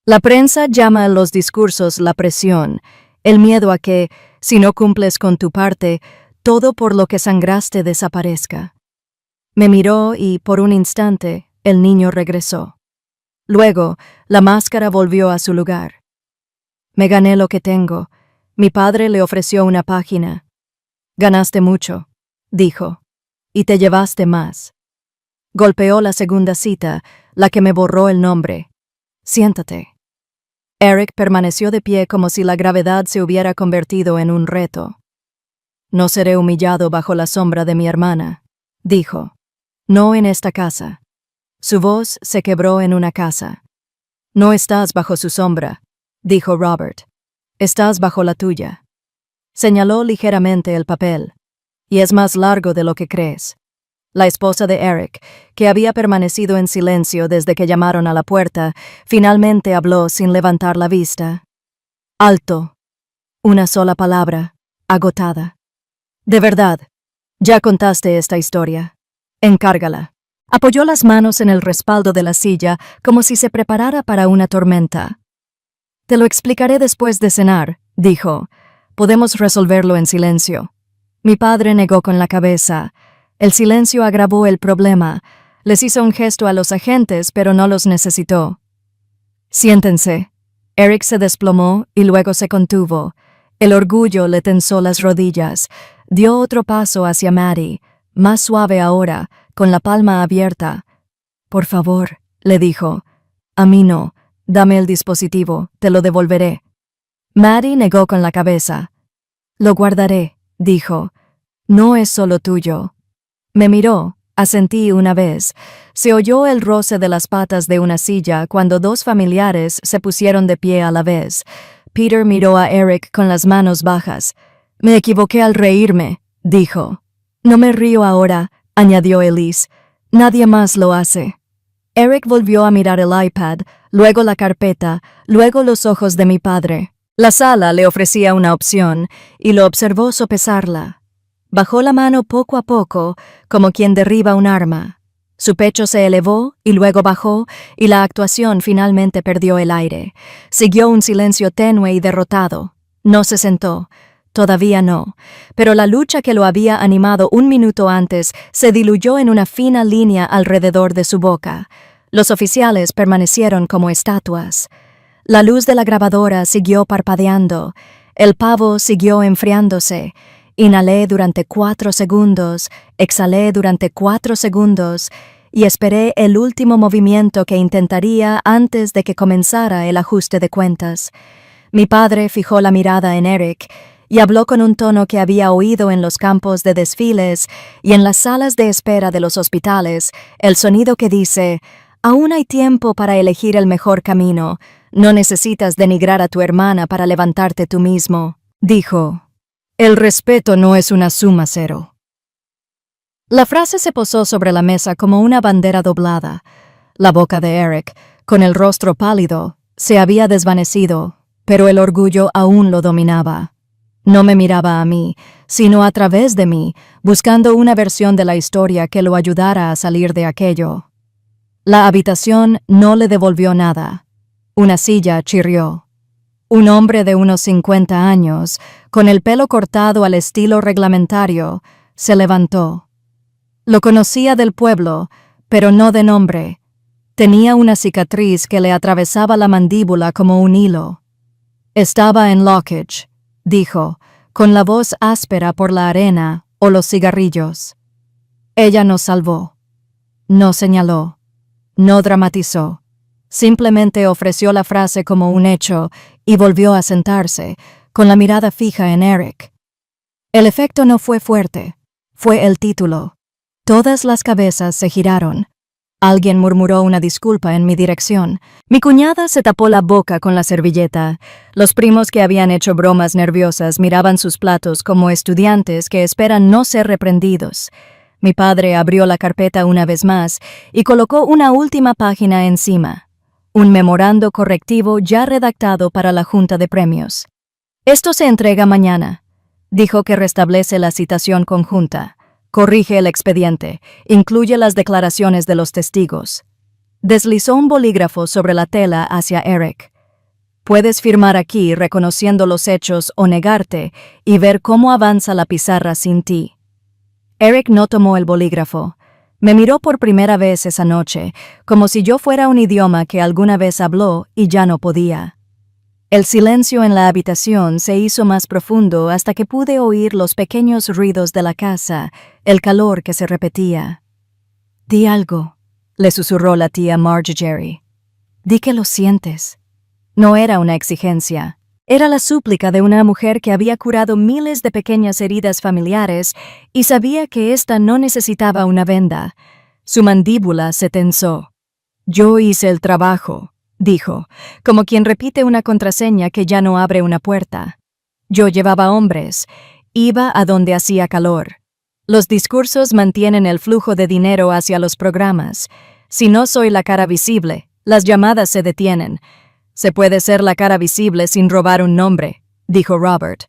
La prensa llama a los discursos la presión, el miedo a que, si no cumples con tu parte, todo por lo que sangraste desaparezca. Me miró y, por un instante, el niño regresó. Luego, la máscara volvió a su lugar. Me gané lo que tengo. Mi padre le ofreció una página. Ganaste mucho, dijo, y te llevaste más. Golpeó la segunda cita, la que me borró el nombre. Siéntate. Eric permaneció de pie como si la gravedad se hubiera convertido en un reto. No seré humillado bajo la sombra de mi hermana, dijo. No en esta casa. Su voz se quebró en una casa. No estás bajo su sombra, dijo Robert. Estás bajo la tuya. Señaló ligeramente el papel. Y es más largo de lo que crees. La esposa de Eric, que había permanecido en silencio desde que llamaron a la puerta, finalmente habló sin levantar la vista. Alto. Una sola palabra, agotada. De verdad, ya contaste esta historia. Encárgala. Apoyó las manos en el respaldo de la silla como si se preparara para una tormenta. Te lo explicaré después de cenar, dijo. Podemos resolverlo en silencio. Mi padre negó con la cabeza. El silencio agravó el problema. Les hizo un gesto a los agentes, pero no los necesitó. Siéntense. Eric se desplomó y luego se contuvo. El orgullo le tensó las rodillas. Dio otro paso hacia Maddie, más suave ahora, con la palma abierta. Por favor, le dijo. A mí no. Dame el dispositivo, te lo devolveré. Maddie negó con la cabeza. Lo guardaré, dijo. No es solo tuyo. Me miró, asentí una vez. Se oyó el roce de las patas de una silla cuando dos familiares se pusieron de pie a la vez. Peter miró a Eric con las manos bajas. Me equivoqué al reírme, dijo. No me río ahora, añadió Elise. Nadie más lo hace. Eric volvió a mirar el iPad, luego la carpeta, luego los ojos de mi padre. La sala le ofrecía una opción, y lo observó sopesarla. Bajó la mano poco a poco, como quien derriba un arma. Su pecho se elevó y luego bajó, y la actuación finalmente perdió el aire. Siguió un silencio tenue y derrotado. No se sentó. Todavía no. Pero la lucha que lo había animado un minuto antes se diluyó en una fina línea alrededor de su boca. Los oficiales permanecieron como estatuas. La luz de la grabadora siguió parpadeando. El pavo siguió enfriándose. Inhalé durante 4 segundos, exhalé durante 4 segundos y esperé el último movimiento que intentaría antes de que comenzara el ajuste de cuentas. Mi padre fijó la mirada en Eric y habló con un tono que había oído en los campos de desfiles y en las salas de espera de los hospitales, el sonido que dice: «Aún hay tiempo para elegir el mejor camino. No necesitas denigrar a tu hermana para levantarte tú mismo», dijo. El respeto no es una suma cero. La frase se posó sobre la mesa como una bandera doblada. La boca de Eric, con el rostro pálido, se había desvanecido, pero el orgullo aún lo dominaba. No me miraba a mí, sino a través de mí, buscando una versión de la historia que lo ayudara a salir de aquello. La habitación no le devolvió nada. Una silla chirrió. Un hombre de unos 50 años, con el pelo cortado al estilo reglamentario, se levantó. Lo conocía del pueblo, pero no de nombre. Tenía una cicatriz que le atravesaba la mandíbula como un hilo. Estaba en Lockage, dijo, con la voz áspera por la arena o los cigarrillos. Ella nos salvó. No señaló. No dramatizó. Simplemente ofreció la frase como un hecho y volvió a sentarse, con la mirada fija en Eric. El efecto no fue fuerte. Fue el título. Todas las cabezas se giraron. Alguien murmuró una disculpa en mi dirección. Mi cuñada se tapó la boca con la servilleta. Los primos que habían hecho bromas nerviosas miraban sus platos como estudiantes que esperan no ser reprendidos. Mi padre abrió la carpeta una vez más y colocó una última página encima. Un memorando correctivo ya redactado para la junta de premios. Esto se entrega mañana. Dijo que restablece la citación conjunta. Corrige el expediente. Incluye las declaraciones de los testigos. Deslizó un bolígrafo sobre la tela hacia Eric. Puedes firmar aquí reconociendo los hechos o negarte y ver cómo avanza la pizarra sin ti. Eric no tomó el bolígrafo. Me miró por primera vez esa noche, como si yo fuera un idioma que alguna vez habló y ya no podía. El silencio en la habitación se hizo más profundo hasta que pude oír los pequeños ruidos de la casa, el calor que se repetía. «Di algo», le susurró la tía Marjorie. «Di que lo sientes». No era una exigencia. Era la súplica de una mujer que había curado miles de pequeñas heridas familiares y sabía que ésta no necesitaba una venda. Su mandíbula se tensó. «Yo hice el trabajo», dijo, como quien repite una contraseña que ya no abre una puerta. «Yo llevaba hombres. Iba a donde hacía calor. Los discursos mantienen el flujo de dinero hacia los programas. Si no soy la cara visible, las llamadas se detienen. Se puede ser la cara visible sin robar un nombre», dijo Robert.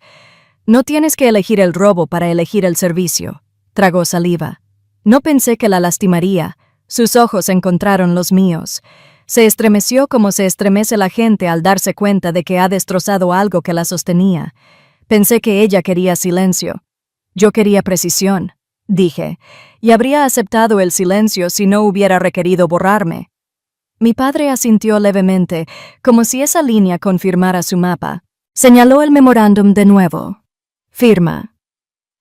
«No tienes que elegir el robo para elegir el servicio». Tragó saliva. No pensé que la lastimaría. Sus ojos encontraron los míos. Se estremeció como se estremece la gente al darse cuenta de que ha destrozado algo que la sostenía. Pensé que ella quería silencio. Yo quería precisión, dije, y habría aceptado el silencio si no hubiera requerido borrarme. Mi padre asintió levemente, como si esa línea confirmara su mapa. Señaló el memorándum de nuevo. «Firma».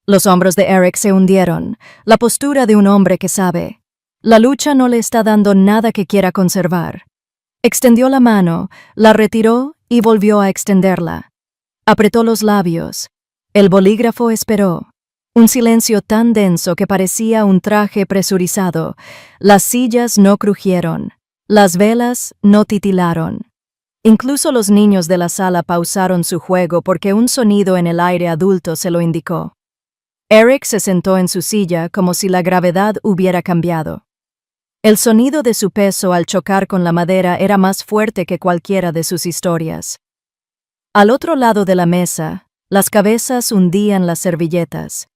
Los hombros de Eric se hundieron, la postura de un hombre que sabe. La lucha no le está dando nada que quiera conservar. Extendió la mano, la retiró y volvió a extenderla. Apretó los labios. El bolígrafo esperó. Un silencio tan denso que parecía un traje presurizado. Las sillas no crujieron. Las velas no titilaron. Incluso los niños de la sala pausaron su juego porque un sonido en el aire adulto se lo indicó. Eric se sentó en su silla como si la gravedad hubiera cambiado. El sonido de su peso al chocar con la madera era más fuerte que cualquiera de sus historias. Al otro lado de la mesa, las cabezas hundían las servilletas.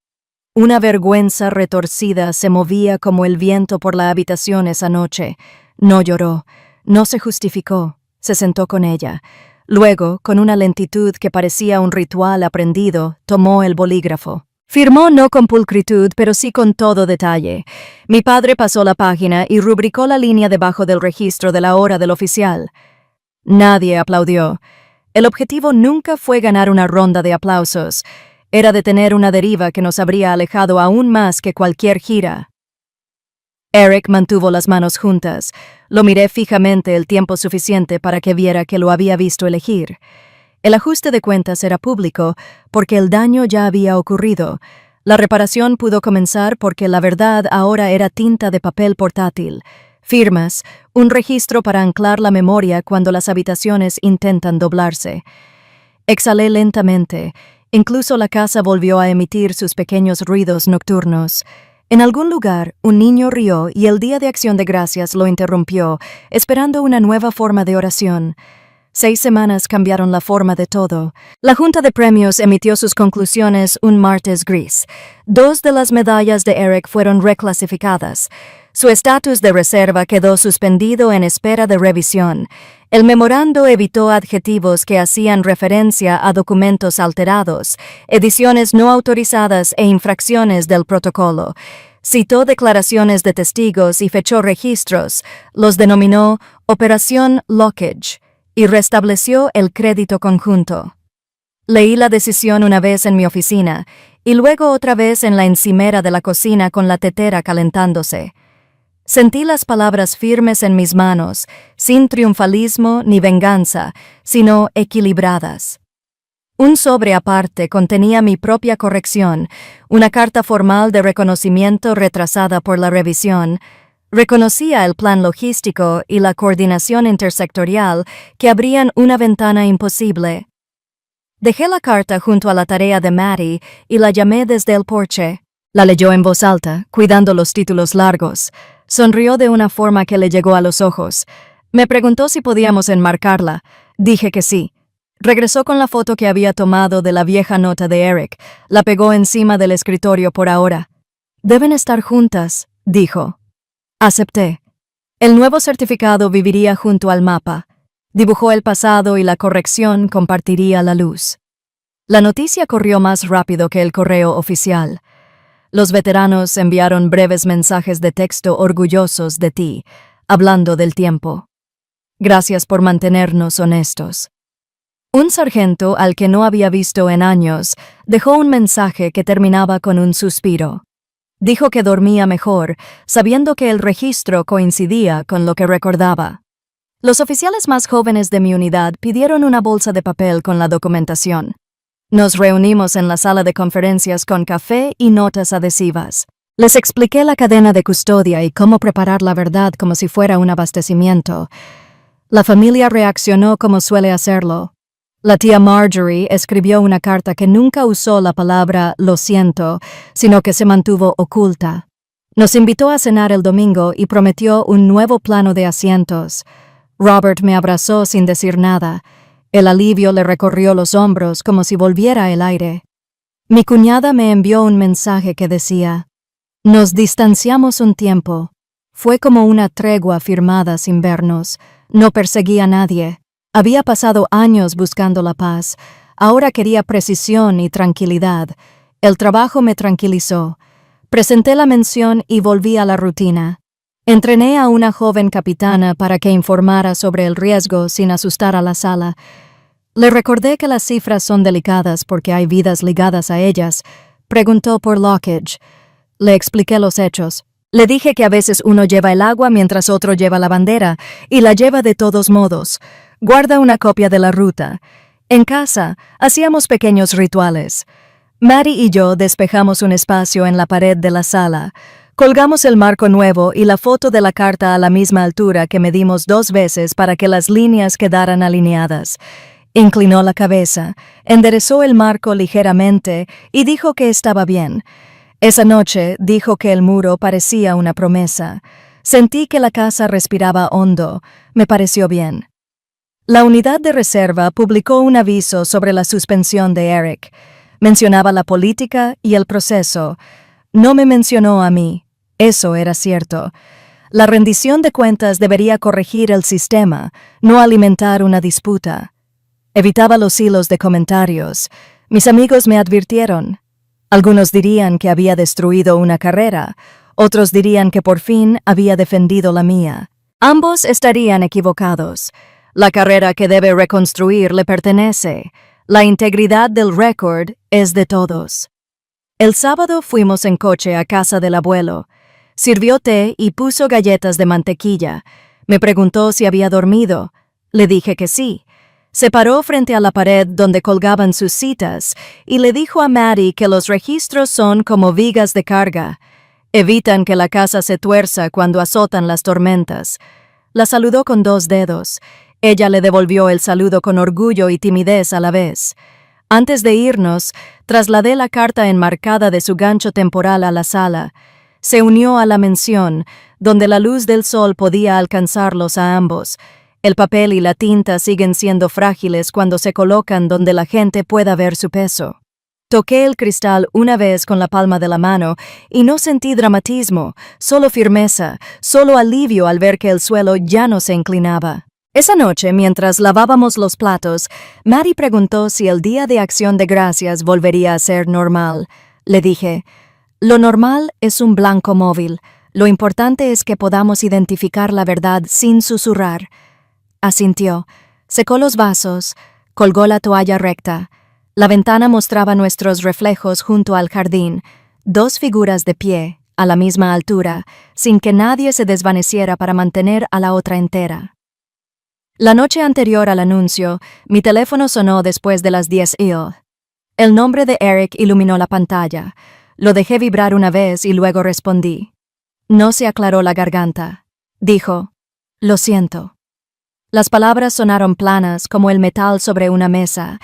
Una vergüenza retorcida se movía como el viento por la habitación esa noche. No lloró, no se justificó, se sentó con ella. Luego, con una lentitud que parecía un ritual aprendido, tomó el bolígrafo. Firmó no con pulcritud, pero sí con todo detalle. Mi padre pasó la página y rubricó la línea debajo del registro de la hora del oficial. Nadie aplaudió. El objetivo nunca fue ganar una ronda de aplausos. Era detener una deriva que nos habría alejado aún más que cualquier gira. Eric mantuvo las manos juntas. Lo miré fijamente el tiempo suficiente para que viera que lo había visto elegir. El ajuste de cuentas era público porque el daño ya había ocurrido. La reparación pudo comenzar porque la verdad ahora era tinta de papel portátil, firmas, un registro para anclar la memoria cuando las habitaciones intentan doblarse. Exhalé lentamente. Incluso la casa volvió a emitir sus pequeños ruidos nocturnos. En algún lugar, un niño rió y el Día de Acción de Gracias lo interrumpió, esperando una nueva forma de oración. 6 semanas cambiaron la forma de todo. La Junta de Premios emitió sus conclusiones un martes gris. 2 de las medallas de Eric fueron reclasificadas. Su estatus de reserva quedó suspendido en espera de revisión. El memorando evitó adjetivos que hacían referencia a documentos alterados, ediciones no autorizadas e infracciones del protocolo. Citó declaraciones de testigos y fechó registros, los denominó Operación Lockage, y restableció el crédito conjunto. Leí la decisión una vez en mi oficina, y luego otra vez en la encimera de la cocina con la tetera calentándose. Sentí las palabras firmes en mis manos, sin triunfalismo ni venganza, sino equilibradas. Un sobre aparte contenía mi propia corrección, una carta formal de reconocimiento retrasada por la revisión. Reconocía el plan logístico y la coordinación intersectorial que abrían una ventana imposible. Dejé la carta junto a la tarea de Maddie y la llamé desde el porche. La leyó en voz alta, cuidando los títulos largos. Sonrió de una forma que le llegó a los ojos. Me preguntó si podíamos enmarcarla. Dije que sí. Regresó con la foto que había tomado de la vieja nota de Eric. La pegó encima del escritorio por ahora. Deben estar juntas, dijo. Acepté. El nuevo certificado viviría junto al mapa. Dibujó el pasado y la corrección compartiría la luz. La noticia corrió más rápido que el correo oficial. Los veteranos enviaron breves mensajes de texto orgullosos de ti, hablando del tiempo. Gracias por mantenernos honestos. Un sargento al que no había visto en años dejó un mensaje que terminaba con un suspiro. Dijo que dormía mejor, sabiendo que el registro coincidía con lo que recordaba. Los oficiales más jóvenes de mi unidad pidieron una bolsa de papel con la documentación. Nos reunimos en la sala de conferencias con café y notas adhesivas. Les expliqué la cadena de custodia y cómo preparar la verdad como si fuera un abastecimiento. La familia reaccionó como suele hacerlo. La tía Marjorie escribió una carta que nunca usó la palabra «lo siento», sino que se mantuvo oculta. Nos invitó a cenar el domingo y prometió un nuevo plano de asientos. Robert me abrazó sin decir nada. El alivio le recorrió los hombros como si volviera el aire. Mi cuñada me envió un mensaje que decía: «Nos distanciamos un tiempo. Fue como una tregua firmada sin vernos. No perseguía a nadie. Había pasado años buscando la paz. Ahora quería precisión y tranquilidad. El trabajo me tranquilizó. Presenté la mención y volví a la rutina. Entrené a una joven capitana para que informara sobre el riesgo sin asustar a la sala. Le recordé que las cifras son delicadas porque hay vidas ligadas a ellas. Preguntó por Lockage. Le expliqué los hechos. Le dije que a veces uno lleva el agua mientras otro lleva la bandera, y la lleva de todos modos. Guarda una copia de la ruta. En casa, hacíamos pequeños rituales. Maddie y yo despejamos un espacio en la pared de la sala. Colgamos el marco nuevo y la foto de la carta a la misma altura que medimos 2 veces para que las líneas quedaran alineadas. Inclinó la cabeza, enderezó el marco ligeramente y dijo que estaba bien. Esa noche dijo que el muro parecía una promesa. Sentí que la casa respiraba hondo. Me pareció bien. La unidad de reserva publicó un aviso sobre la suspensión de Eric. Mencionaba la política y el proceso. No me mencionó a mí. Eso era cierto. La rendición de cuentas debería corregir el sistema, no alimentar una disputa. Evitaba los hilos de comentarios. Mis amigos me advirtieron. Algunos dirían que había destruido una carrera, otros dirían que por fin había defendido la mía. Ambos estarían equivocados. La carrera que debe reconstruir le pertenece. La integridad del récord es de todos. El sábado fuimos en coche a casa del abuelo. Sirvió té y puso galletas de mantequilla. Me preguntó si había dormido. Le dije que sí. Se paró frente a la pared donde colgaban sus citas y le dijo a Maddie que los registros son como vigas de carga. Evitan que la casa se tuerza cuando azotan las tormentas. La saludó con 2 dedos. Ella le devolvió el saludo con orgullo y timidez a la vez. Antes de irnos, trasladé la carta enmarcada de su gancho temporal a la sala. Se unió a la mención, donde la luz del sol podía alcanzarlos a ambos. El papel y la tinta siguen siendo frágiles cuando se colocan donde la gente pueda ver su peso. Toqué el cristal una vez con la palma de la mano y no sentí dramatismo, solo firmeza, solo alivio al ver que el suelo ya no se inclinaba. Esa noche, mientras lavábamos los platos, Maddie preguntó si el Día de Acción de Gracias volvería a ser normal. Le dije, lo normal es un blanco móvil. Lo importante es que podamos identificar la verdad sin susurrar. Asintió, secó los vasos, colgó la toalla recta. La ventana mostraba nuestros reflejos junto al jardín, 2 figuras de pie, a la misma altura, sin que nadie se desvaneciera para mantener a la otra entera. La noche anterior al anuncio, mi teléfono sonó después de las 10 am. El nombre de Eric iluminó la pantalla. Lo dejé vibrar una vez y luego respondí. No se aclaró la garganta. Dijo, lo siento. Las palabras sonaron planas como el metal sobre una mesa,